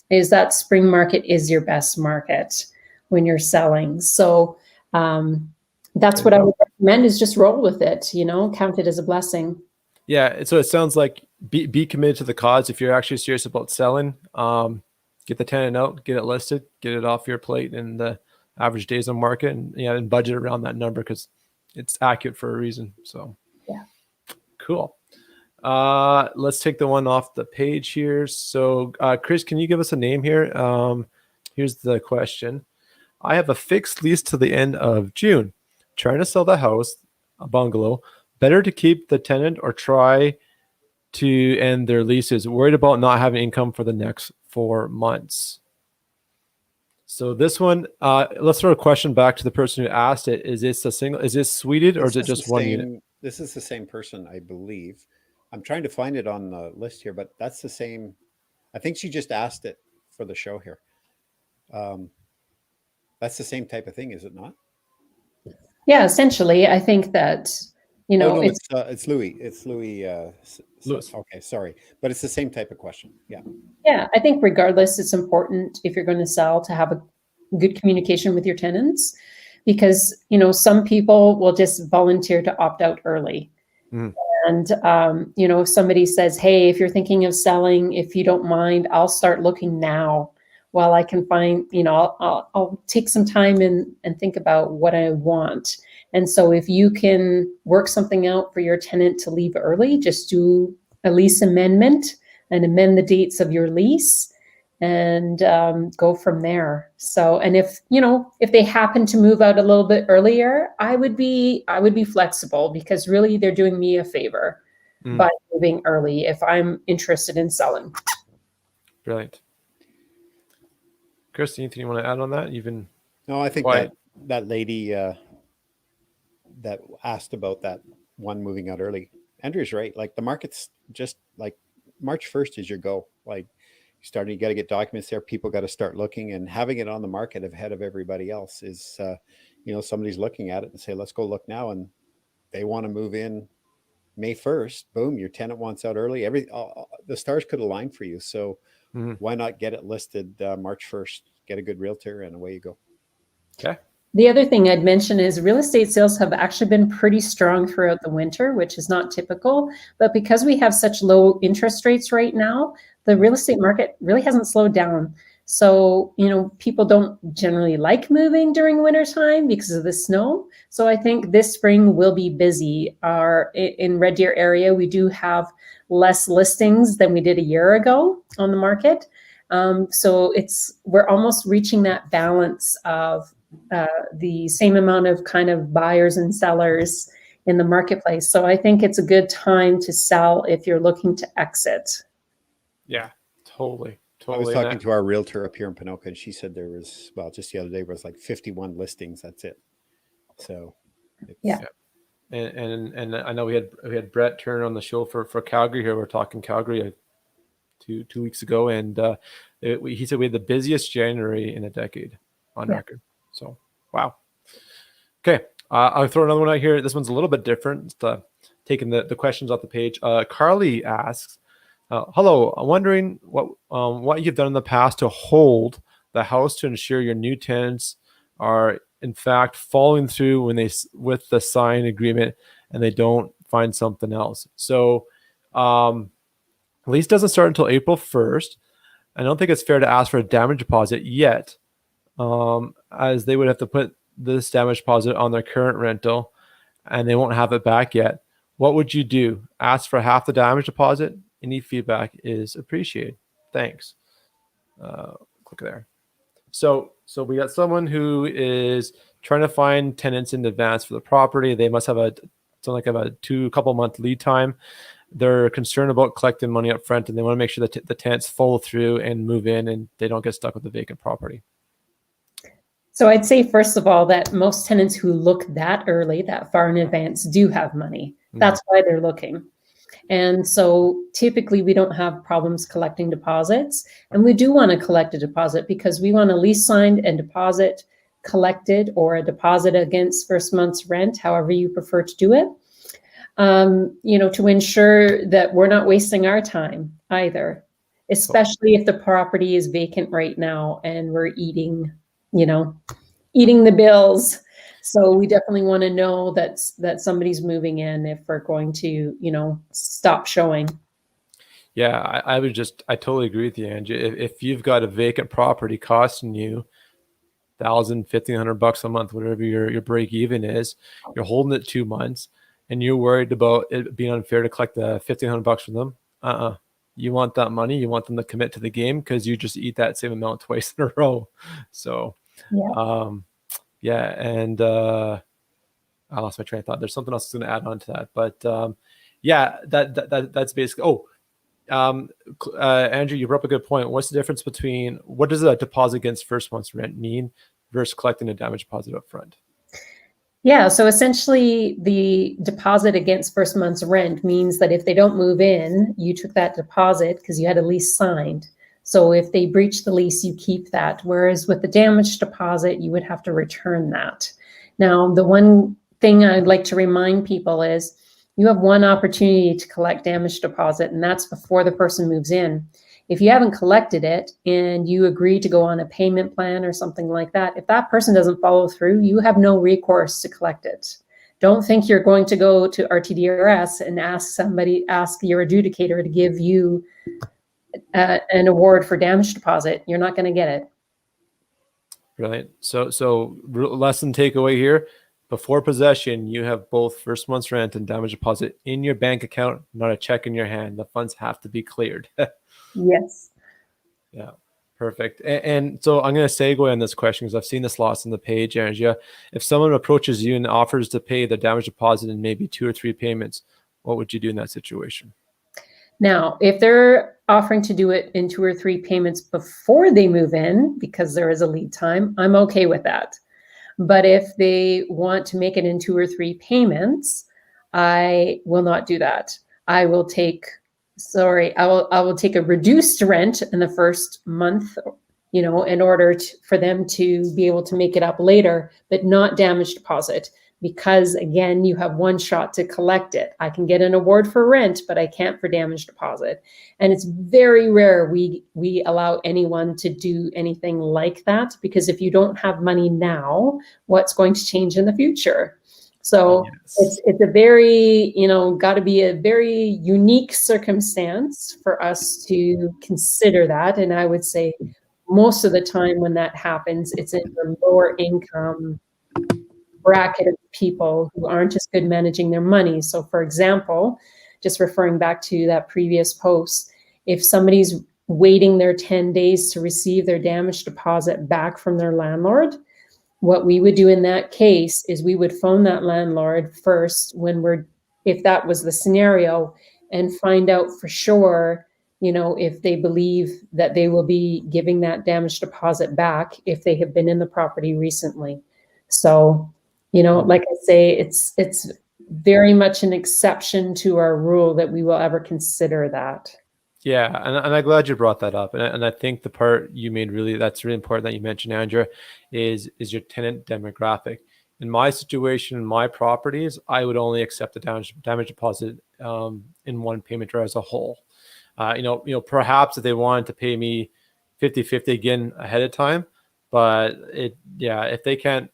is that spring market is your best market when you're selling. So that's what I would recommend, is just roll with it, count it as a blessing. Yeah, so it sounds like be committed to the cause. If you're actually serious about selling, get the tenant out, get it listed, get it off your plate in the average days on market, and budget around that number because it's accurate for a reason. So yeah, cool. Let's take the one off the page here. So Chris, can you give us a name here? Here's the question. I have a fixed lease to the end of June. Trying to sell the house, a bungalow. Better to keep the tenant or try to end their leases? Worried about not having income for the next 4 months. So this one, let's throw a question back to the person who asked it. Is this suited, or is it just one unit? This is the same person, I believe. I'm trying to find it on the list here, but that's the same. I think she just asked it for the show here. That's the same type of thing, is it not? Yeah, essentially, I think that, it's Louis. It's Louis. Louis. Okay, sorry, but it's the same type of question. Yeah. Yeah, I think regardless, it's important if you're going to sell to have a good communication with your tenants, because some people will just volunteer to opt out early. Mm. And if somebody says, "Hey, if you're thinking of selling, if you don't mind, I'll start looking now while I can find, I'll take some time and think about what I want." And so if you can work something out for your tenant to leave early, just do a lease amendment and amend the dates of your lease and go from there. So, and if they happen to move out a little bit earlier, I would be flexible, because really they're doing me a favor by moving early if I'm interested in selling. Brilliant. Chris, anything you want to add on that? No, I think that lady that asked about that one moving out early, Andrew's right. Like, the market's just like March 1st is your go. Like, you got to get documents there. People got to start looking, and having it on the market ahead of everybody else is, somebody's looking at it and say, let's go look now. And they want to move in May 1st. Boom, your tenant wants out early. The stars could align for you. So why not get it listed March 1st? Get a good realtor, and away you go. Okay. The other thing I'd mention is real estate sales have actually been pretty strong throughout the winter, which is not typical. But because we have such low interest rates right now, the real estate market really hasn't slowed down. So, people don't generally like moving during wintertime because of the snow. So I think this spring will be busy. In Red Deer area, we do have less listings than we did a year ago on the market. So we're almost reaching that balance of the same amount of kind of buyers and sellers in the marketplace. So I think it's a good time to sell if you're looking to exit. Yeah, totally. I was Totally. talking to our realtor up here in Ponoka, and she said there was, well, just the other day was like 51 listings. That's it. So, Yeah. And I know we had Brett Turner on the show for Calgary here. We're talking Calgary two weeks ago, and he said we had the busiest January in a decade on record. So, wow. Okay, I'll throw another one out here. This one's a little bit different. Taking the questions off the page. Carly asks, "Hello, I'm wondering what you've done in the past to hold the house to ensure your new tenants are in fact following through with the signed agreement and they don't find something else." So, lease doesn't start until April 1st. I don't think it's fair to ask for a damage deposit yet, as they would have to put this damage deposit on their current rental and they won't have it back yet. What would you do? Ask for half the damage deposit? Any feedback is appreciated. Thanks. Click there. So we got someone who is trying to find tenants in advance for the property. They must have a couple month lead time. They're concerned about collecting money up front, and they want to make sure that the tenants follow through and move in and they don't get stuck with the vacant property. So I'd say, first of all, that most tenants who look that early, that far in advance, do have money. That's why they're looking. And so typically we don't have problems collecting deposits. And we do want to collect a deposit because we want a lease signed and deposit collected, or a deposit against first month's rent, however you prefer to do it, to ensure that we're not wasting our time either, especially if the property is vacant right now and we're eating the bills. So we definitely want to know that somebody's moving in if we're going to, stop showing. Yeah, I totally agree with you, Angie. If you've got a vacant property costing you $1,500 a month, whatever your break even is, you're holding it 2 months and you're worried about it being unfair to collect the $1,500 from them. You want that money. You want them to commit to the game because you just eat that same amount twice in a row. So, and I lost my train of thought. There's something else I was going to add on to that, but that's basically. Andrew, you brought up a good point. What's the difference between what does a deposit against first month's rent mean versus collecting a damage deposit up front? Yeah, so essentially the deposit against first month's rent means that if they don't move in, you took that deposit because you had a lease signed. So if they breach the lease, you keep that. Whereas with the damage deposit, you would have to return that. Now, the one thing I'd like to remind people is you have one opportunity to collect damage deposit, and that's before the person moves in. If you haven't collected it and you agree to go on a payment plan or something like that, if that person doesn't follow through, you have no recourse to collect it. Don't think you're going to go to RTDRS and ask your adjudicator to give you an award for damage deposit. You're not going to get it. Brilliant. So lesson takeaway here: before possession, you have both first month's rent and damage deposit in your bank account, not a check in your hand. The funds have to be cleared. Yes. Yeah, perfect. And so I'm going to segue on this question because I've seen this lost on the page, Andrea. If someone approaches you and offers to pay the damage deposit in maybe 2 or 3 payments, what would you do in that situation? Now, if they're offering to do it in 2 or 3 payments before they move in, because there is a lead time, I'm okay with that. But if they want to make it in 2 or 3 payments, I will not do that. I will take a reduced rent in the first month, in order for them to be able to make it up later, but not damage deposit. Because again, you have one shot to collect it. I can get an award for rent, but I can't for damage deposit. And it's very rare we allow anyone to do anything like that, because if you don't have money now, what's going to change in the future? So it's a very, got to be a very unique circumstance for us to consider that. And I would say most of the time when that happens, it's in the lower income bracket of people who aren't as good managing their money. So for example, just referring back to that previous post, if somebody's waiting their 10 days to receive their damage deposit back from their landlord, what we would do in that case is we would phone that landlord first if that was the scenario, and find out for sure, if they believe that they will be giving that damage deposit back if they have been in the property recently. So, like I say, it's very much an exception to our rule that we will ever consider that. Yeah, and I'm glad you brought that up. And I think the part you made that's really important that you mentioned, Andrea, is your tenant demographic. In my situation, in my properties, I would only accept the damage deposit in one payment or as a whole. Perhaps if they wanted to pay me 50-50 again ahead of time, but if they can't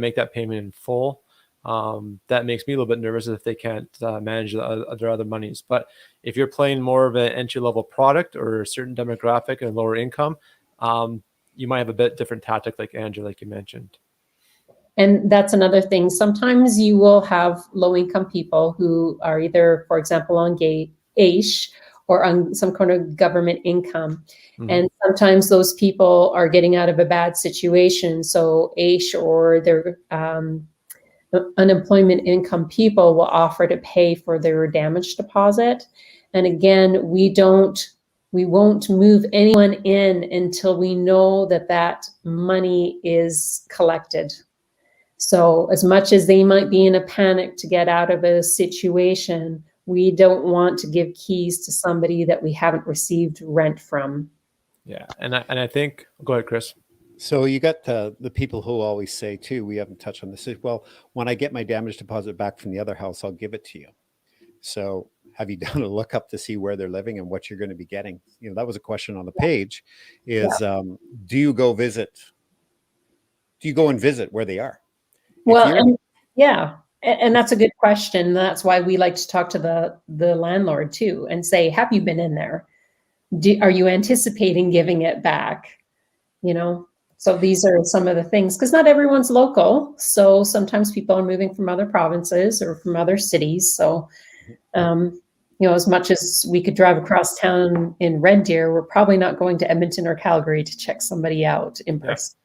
make that payment in full, that makes me a little bit nervous if they can't manage their other monies. But if you're playing more of an entry-level product or a certain demographic and lower income, you might have a bit different tactic, like Andrew, like you mentioned. And that's another thing. Sometimes you will have low-income people who are either, for example, on AISH or on some kind of government income. Mm-hmm. And sometimes those people are getting out of a bad situation. So AISH or their unemployment income people will offer to pay for their damage deposit. And again, we won't move anyone in until we know that money is collected. So as much as they might be in a panic to get out of a situation, we don't want to give keys to somebody that we haven't received rent from. Yeah, and I think, go ahead, Chris. So you got the people who always say too, we haven't touched on this, well, when I get my damage deposit back from the other house, I'll give it to you. So have you done a lookup to see where they're living and what you're going to be getting? That was a question on the page is, do you go and visit where they are? Well, and that's a good question. That's why we like to talk to the landlord too and say, have you been in there? Are you anticipating giving it back? So these are some of the things, because not everyone's local. So sometimes people are moving from other provinces or from other cities. So, as much as we could drive across town in Red Deer, we're probably not going to Edmonton or Calgary to check somebody out in person.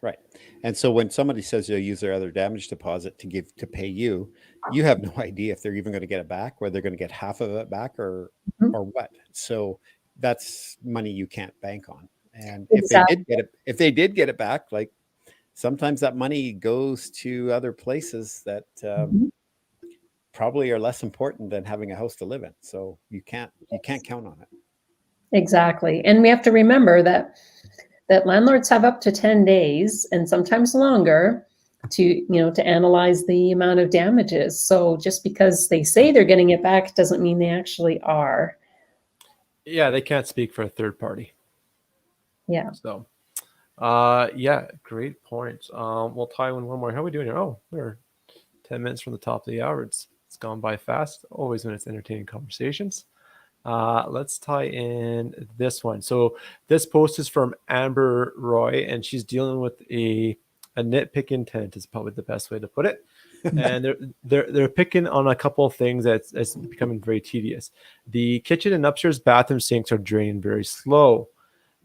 Right. And so when somebody says they'll use their other damage deposit to pay you, you have no idea if they're even going to get it back, whether they're going to get half of it back or what. So that's money you can't bank on. And exactly. if they did get it back, like sometimes that money goes to other places that probably are less important than having a house to live in. So you can't count on it. Exactly. And we have to remember that landlords have up to 10 days and sometimes longer to analyze the amount of damages. So just because they say they're getting it back doesn't mean they actually are. Yeah, they can't speak for a third party. Yeah. So, great points. We'll tie in one more. How are we doing here? Oh, we're 10 minutes from the top of the hour. It's gone by fast, always when it's entertaining conversations. Let's tie in this one. So this post is from Amber Roy, and she's dealing with a nitpicking tenant is probably the best way to put it. And they're picking on a couple of things that's becoming very tedious. The kitchen and upstairs bathroom sinks are draining very slow.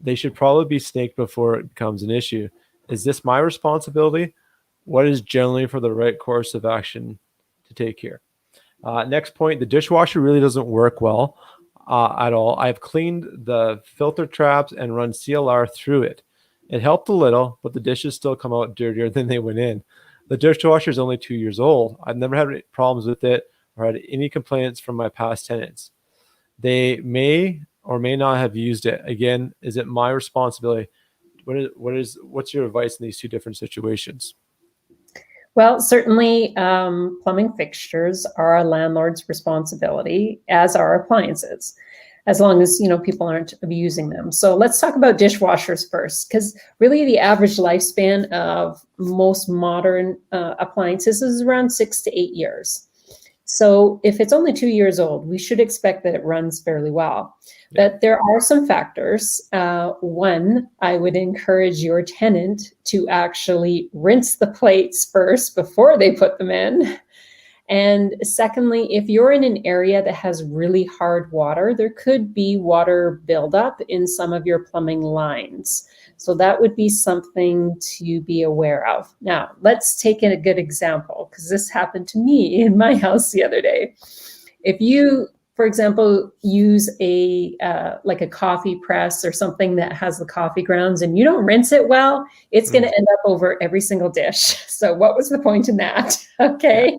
They should probably be snaked before it becomes an issue. Is this my responsibility? What is generally for the right course of action to take here? Next point, the dishwasher really doesn't work well at all. I've cleaned the filter traps and run CLR through it. It helped a little, but the dishes still come out dirtier than they went in. The dishwasher is only 2 years old. I've never had any problems with it or had any complaints from my past tenants. They may or may not have used it. Again, is it my responsibility? What's your advice in these two different situations? Well, certainly plumbing fixtures are a landlord's responsibility, as are appliances, as long as people aren't abusing them. So let's talk about dishwashers first, because really the average lifespan of most modern appliances is around 6 to 8 years. So if it's only 2 years old, we should expect that it runs fairly well. But there are some factors. One, I would encourage your tenant to actually rinse the plates first before they put them in. And secondly, if you're in an area that has really hard water, there could be water buildup in some of your plumbing lines. So that would be something to be aware of. Now, let's take a good example, because this happened to me in my house the other day. If you, for example, use a like a coffee press or something that has the coffee grounds and you don't rinse it well, it's going to end up over every single dish. So what was the point in that? Okay. Yeah.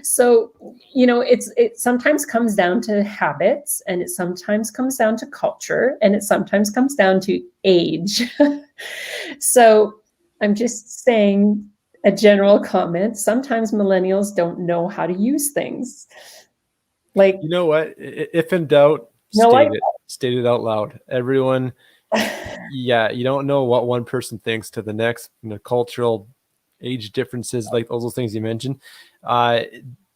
So, it sometimes comes down to habits, and it sometimes comes down to culture, and it sometimes comes down to age. So I'm just saying a general comment. Sometimes millennials don't know how to use things. Like, you know what? If in doubt, state it out loud. Everyone, yeah, you don't know what one person thinks to the next. Cultural age differences, like all those things you mentioned.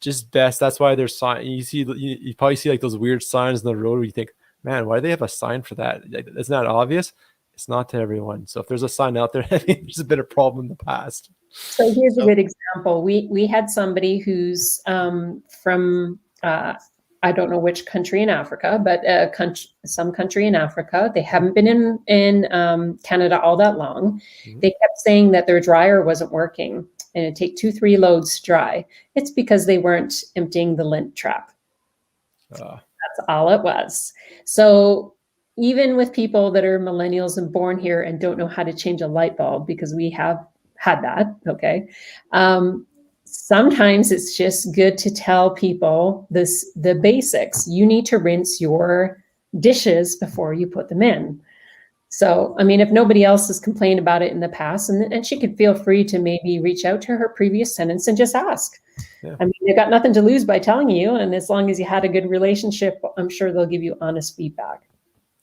Just best. That's why there's sign. You probably see like those weird signs on the road where you think, man, why do they have a sign for that? It's not obvious. It's not to everyone. So if there's a sign out there, there's been a problem in the past. So here's a good example. We had somebody who's from I don't know which country in Africa, but some country in Africa. They haven't been in Canada all that long. Mm-hmm. They kept saying that their dryer wasn't working and it'd take 2-3 loads to dry. It's because they weren't emptying the lint trap. That's all it was. So even with people that are millennials and born here and don't know how to change a light bulb, because we have had that, okay? Sometimes it's just good to tell people the basics. You need to rinse your dishes before you put them in. So, I mean, if nobody else has complained about it in the past, and she could feel free to maybe reach out to her previous tenants and just ask. Yeah. I mean, they've got nothing to lose by telling you. And as long as you had a good relationship, I'm sure they'll give you honest feedback.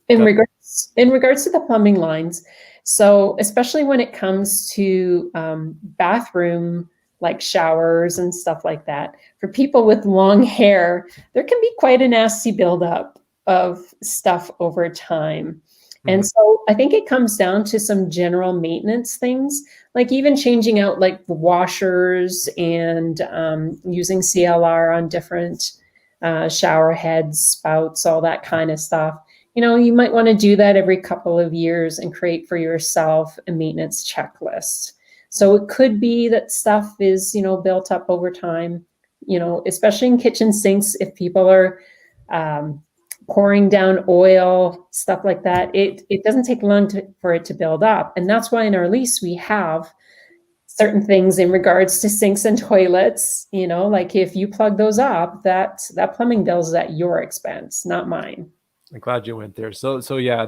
In regards to the plumbing lines, so especially when it comes to bathroom, like showers and stuff like that, for people with long hair, there can be quite a nasty buildup of stuff over time. And so I think it comes down to some general maintenance things, like even changing out like the washers and using CLR on different shower heads, spouts, all that kind of stuff. You might want to do that every couple of years and create for yourself a maintenance checklist. So it could be that stuff is, built up over time, especially in kitchen sinks. If people are pouring down oil, stuff like that, it doesn't take long for it to build up. And that's why in our lease, we have certain things in regards to sinks and toilets, like if you plug those up, that plumbing bill is at your expense, not mine. I'm glad you went there. So yeah,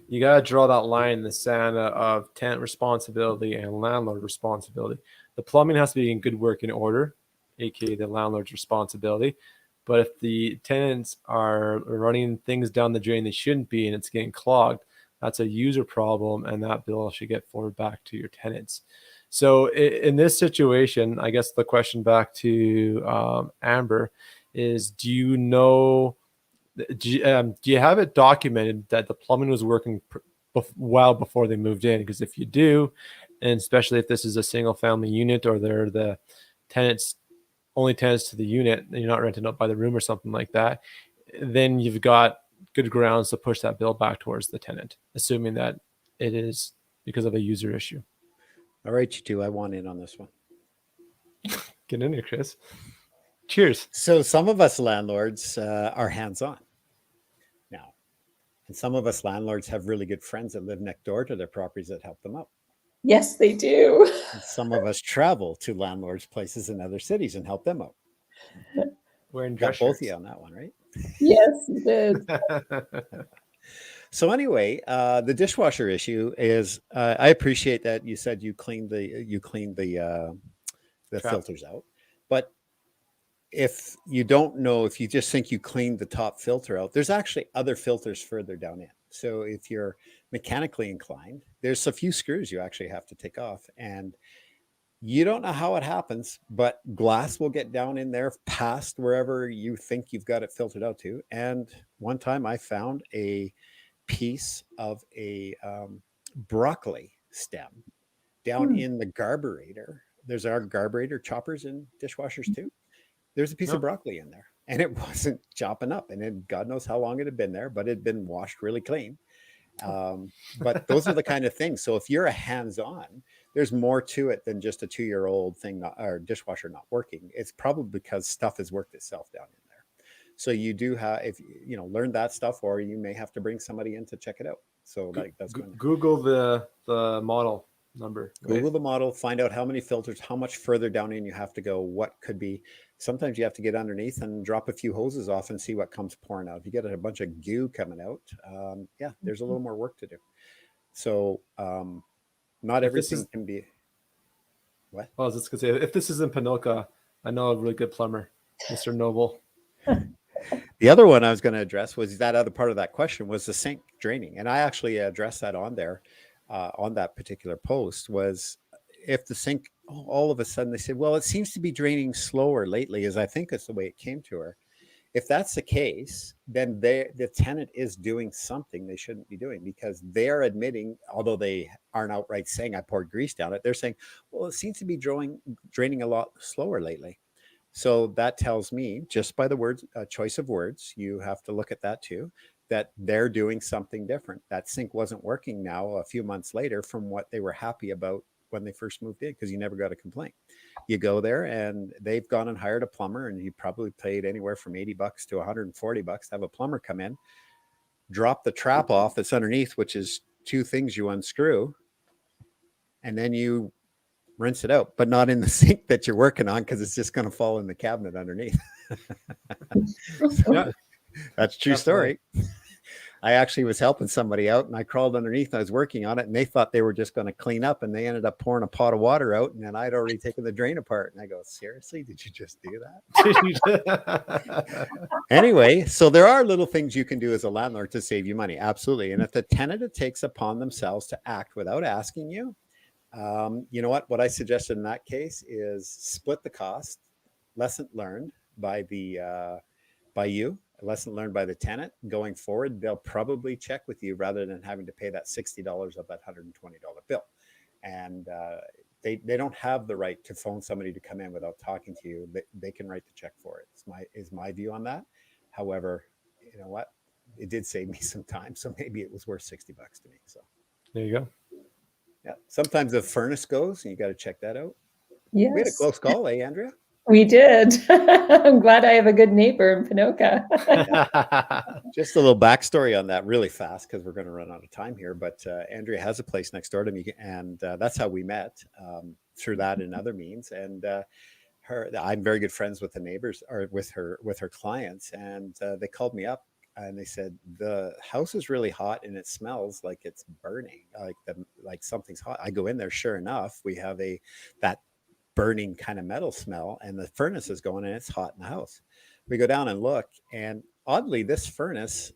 you got to draw that line in the sand of tenant responsibility and landlord responsibility. The plumbing has to be in good working order, aka the landlord's responsibility. But if the tenants are running things down the drain they shouldn't be and it's getting clogged, that's a user problem, and that bill should get forwarded back to your tenants. So in this situation, I guess the question back to Amber is, do you have it documented that the plumbing was working well before they moved in? Because if you do, and especially if this is a single family unit or they're the only tenants to the unit, and you're not renting out by the room or something like that, then you've got good grounds to push that bill back towards the tenant, assuming that it is because of a user issue. All right, you two, I want in on this one. Get in here, Chris. Cheers. So some of us landlords are hands-on now. And some of us landlords have really good friends that live next door to their properties that help them out. Yes, they do. And some of us travel to landlords' places in other cities and help them out. We're in got both of you on that one, right? Yes, you did. So anyway, the dishwasher issue is, I appreciate that you said you cleaned the filters out, but if you don't know, if you just think you cleaned the top filter out, there's actually other filters further down in. So if you're mechanically inclined, there's a few screws you actually have to take off, and you don't know how it happens, but glass will get down in there past wherever you think you've got it filtered out to. And one time I found a piece of a broccoli stem down in the garburator. There's our garburator choppers in dishwashers too. There's a piece of broccoli in there, and it wasn't chopping up, and God knows how long it had been there, but it had been washed really clean. But those are the kind of things. So if you're a hands-on, there's more to it than just a 2-year-old thing or dishwasher not working. It's probably because stuff has worked itself down in there. So you do have, if you know, learn that stuff, or you may have to bring somebody in to check it out. So that's Google the model number. Right? Google the model, find out how many filters, how much further down in you have to go, what could be. Sometimes you have to get underneath and drop a few hoses off and see what comes pouring out. If you get a bunch of goo coming out, yeah, there's a little more work to do. So not everything can be. What? I was just gonna say, if this is in Ponoka, I know a really good plumber, Mr. Noble. The other one I was going to address was that other part of that question was the sink draining. And I actually addressed that on there, on that particular post, was if the sink, all of a sudden they said, well, it seems to be draining slower lately, as I think that's the way it came to her. If that's the case, then the tenant is doing something they shouldn't be doing, because they're admitting, although they aren't outright saying I poured grease down it, they're saying, well, it seems to be draining a lot slower lately. So that tells me, just by the words, choice of words, you have to look at that too, that they're doing something different. That sink wasn't working now a few months later from what they were happy about when they first moved in, because you never got a complaint. You go there and they've gone and hired a plumber, and you probably paid anywhere from $80 to $140 to have a plumber come in, drop the trap off that's underneath, which is 2 things you unscrew, and then you rinse it out, but not in the sink that you're working on, because it's just going to fall in the cabinet underneath. Yeah. That's a true story. I actually was helping somebody out, and I crawled underneath. I was working on it, and they thought they were just going to clean up, and they ended up pouring a pot of water out, and then I'd already taken the drain apart. And I go, seriously, did you just do that? Anyway, so there are little things you can do as a landlord to save you money. Absolutely. And if the tenant takes upon themselves to act without asking you, you know what I suggested in that case is split the cost. Lesson learned by you, a lesson learned by the tenant. Going forward, they'll probably check with you rather than having to pay that $60 of that $120 bill. And they don't have the right to phone somebody to come in without talking to you. They can write the check for it. Is my view on that. However, you know what? It did save me some time, so maybe it was worth $60 to me. So there you go. Yeah. Sometimes the furnace goes, and you got to check that out. Yes. We had a close call, Andrea? We did. I'm glad I have a good neighbor in Ponoka. Just a little backstory on that really fast, because we're going to run out of time here. But Andrea has a place next door to me, and that's how we met, through that and other means. And I'm very good friends with the neighbors, or with her clients, and they called me up. And they said, the house is really hot and it smells like it's burning, like something's hot. I go in there, sure enough, we have that burning kind of metal smell, and the furnace is going, and it's hot in the house. We go down and look, and oddly, this furnace,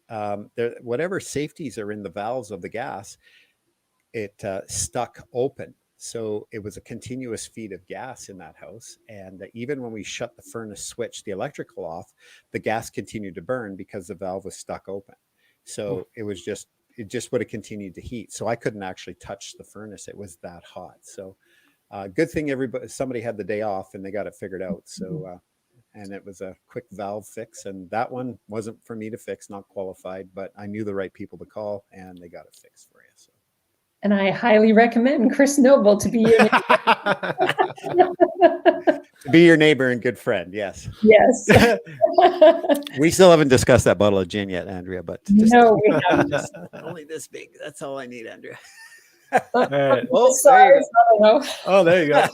whatever safeties are in the valves of the gas, it stuck open. So it was a continuous feed of gas in that house. And even when we shut the furnace switch, the electrical off, the gas continued to burn because the valve was stuck open. So it just would have continued to heat. So I couldn't actually touch the furnace. It was that hot. So good thing somebody had the day off and they got it figured out. So, and it was a quick valve fix. And that one wasn't for me to fix, not qualified, but I knew the right people to call, and they got it fixed for you. So. And I highly recommend Chris Noble to be your neighbor. To be your neighbor and good friend, yes. Yes. We still haven't discussed that bottle of gin yet, Andrea, but no, we haven't. just only this big. That's all I need, Andrea. Right. Well, Sorry, Oh, there you go.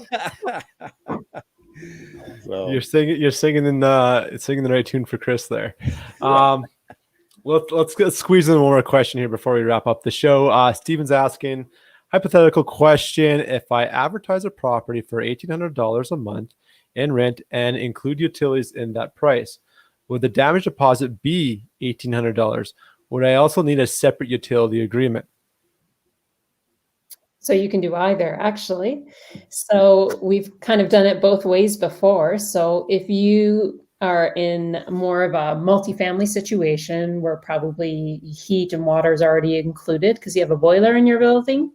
So. You're singing the right tune for Chris there. Let's squeeze in one more question here before we wrap up the show. Steven's asking, hypothetical question: if I advertise a property for $1,800 a month in rent and include utilities in that price, would the damage deposit be $1,800? Would I also need a separate utility agreement? So you can do either, actually. So we've kind of done it both ways before. So if you are in more of a multifamily situation where probably heat and water is already included because you have a boiler in your building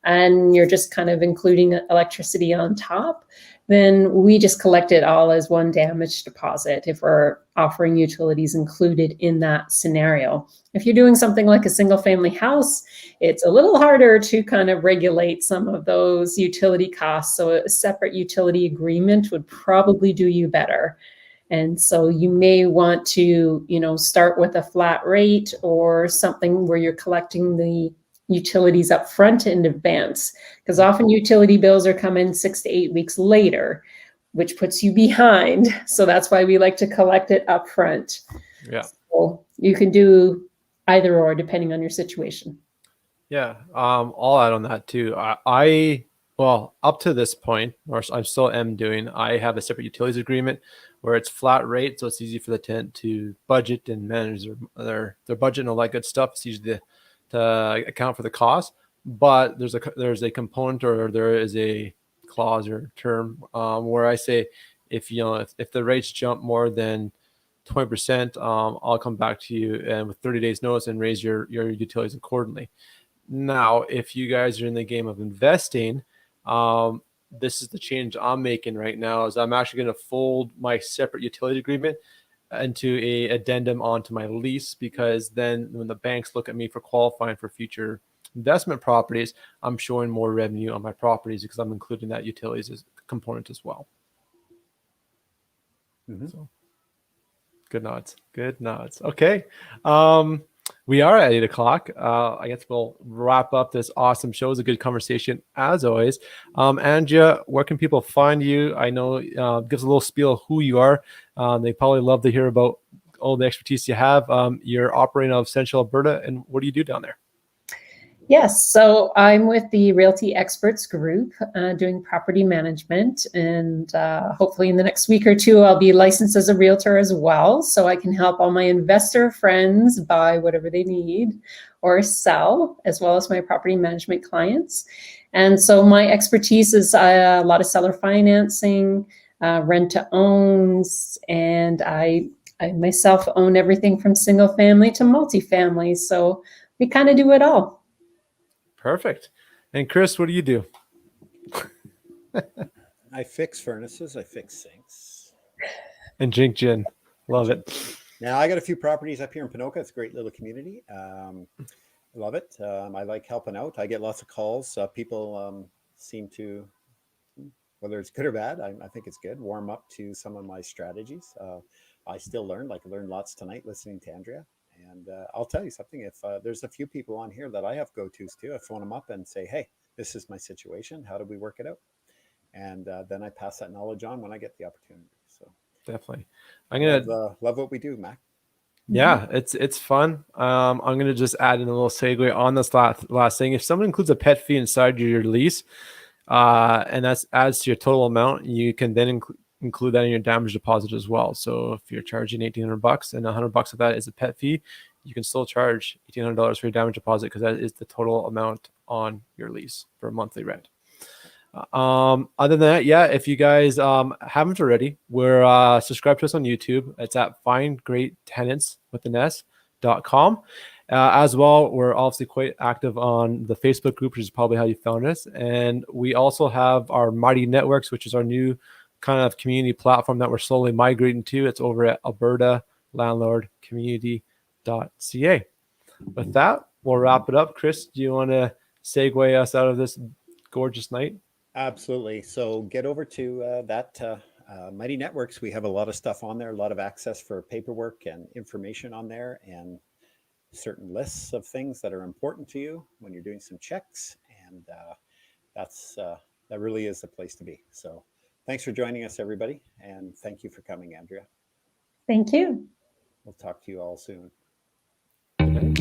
and you're just kind of including electricity on top, then we just collect it all as one damage deposit if we're offering utilities included in that scenario. If you're doing something like a single family house, it's a little harder to kind of regulate some of those utility costs. So a separate utility agreement would probably do you better. And so you may want to, start with a flat rate or something where you're collecting the utilities up front in advance, because often utility bills are coming 6 to 8 weeks later, which puts you behind. So that's why we like to collect it up front. Yeah. So you can do either or depending on your situation. Yeah. I'll add on that too. Well, up to this point, or I still am doing, I have a separate utilities agreement where it's flat rate. So it's easy for the tenant to budget and manage their budget and all that good stuff. It's easy to account for the cost, but there's a component, or there is a clause or term where I say, if the rates jump more than 20%, I'll come back to you and with 30 days notice and raise your utilities accordingly. Now, if you guys are in the game of investing, this is the change I'm making right now, is I'm actually going to fold my separate utility agreement into a addendum onto my lease, because then when the banks look at me for qualifying for future investment properties, I'm showing more revenue on my properties because I'm including that utilities as a component as well. Mm-hmm. So, good nods. Okay. We are at 8 o'clock. I guess we'll wrap up this awesome show. It was a good conversation as always. Andrea, where can people find you? I know give us a little spiel of who you are. They probably love to hear about all the expertise you have. You're operating out of Central Alberta, and what do you do down there? Yes, so I'm with the Realty Experts Group doing property management, and hopefully in the next week or two, I'll be licensed as a realtor as well, so I can help all my investor friends buy whatever they need or sell, as well as my property management clients. And so my expertise is a lot of seller financing, rent to owns, and I myself own everything from single family to multifamily, so we kind of do it all. Perfect. And Chris, what do you do? I fix furnaces. I fix sinks. And drink gin. Love it. Now, I got a few properties up here in Ponoka. It's a great little community. I love it. I like helping out. I get lots of calls. People seem to, whether it's good or bad, I think it's good, warm up to some of my strategies. I still learn, I learned lots tonight listening to Andrea. And I'll tell you something, if there's a few people on here that I have go-tos to, I phone them up and say, hey, this is my situation. How do we work it out? And then I pass that knowledge on when I get the opportunity. So definitely. I'm going to love what we do, Mac. Yeah, it's fun. I'm going to just add in a little segue on this last thing. If someone includes a pet fee inside your lease, and that adds to your total amount, you can then include that in your damage deposit as well. So if you're charging $1,800 and $100 of that is a pet fee, you can still charge $1,800 for your damage deposit, because that is the total amount on your lease for monthly rent. Other than that, yeah, if you guys haven't already, we're subscribed to us on YouTube. It's at findgreattenants.com. As well, we're obviously quite active on the Facebook group, which is probably how you found us. And we also have our Mighty Networks, which is our new kind of community platform that we're slowly migrating to. It's over at Alberta Landlord Community.ca. With that, we'll wrap it up. Chris, do you want to segue us out of this gorgeous night? Absolutely. So get over to that Mighty Networks. We have a lot of stuff on there, a lot of access for paperwork and information on there, and certain lists of things that are important to you when you're doing some checks. And that really is the place to be. So thanks for joining us, everybody. And thank you for coming, Andrea. Thank you. We'll talk to you all soon. Okay.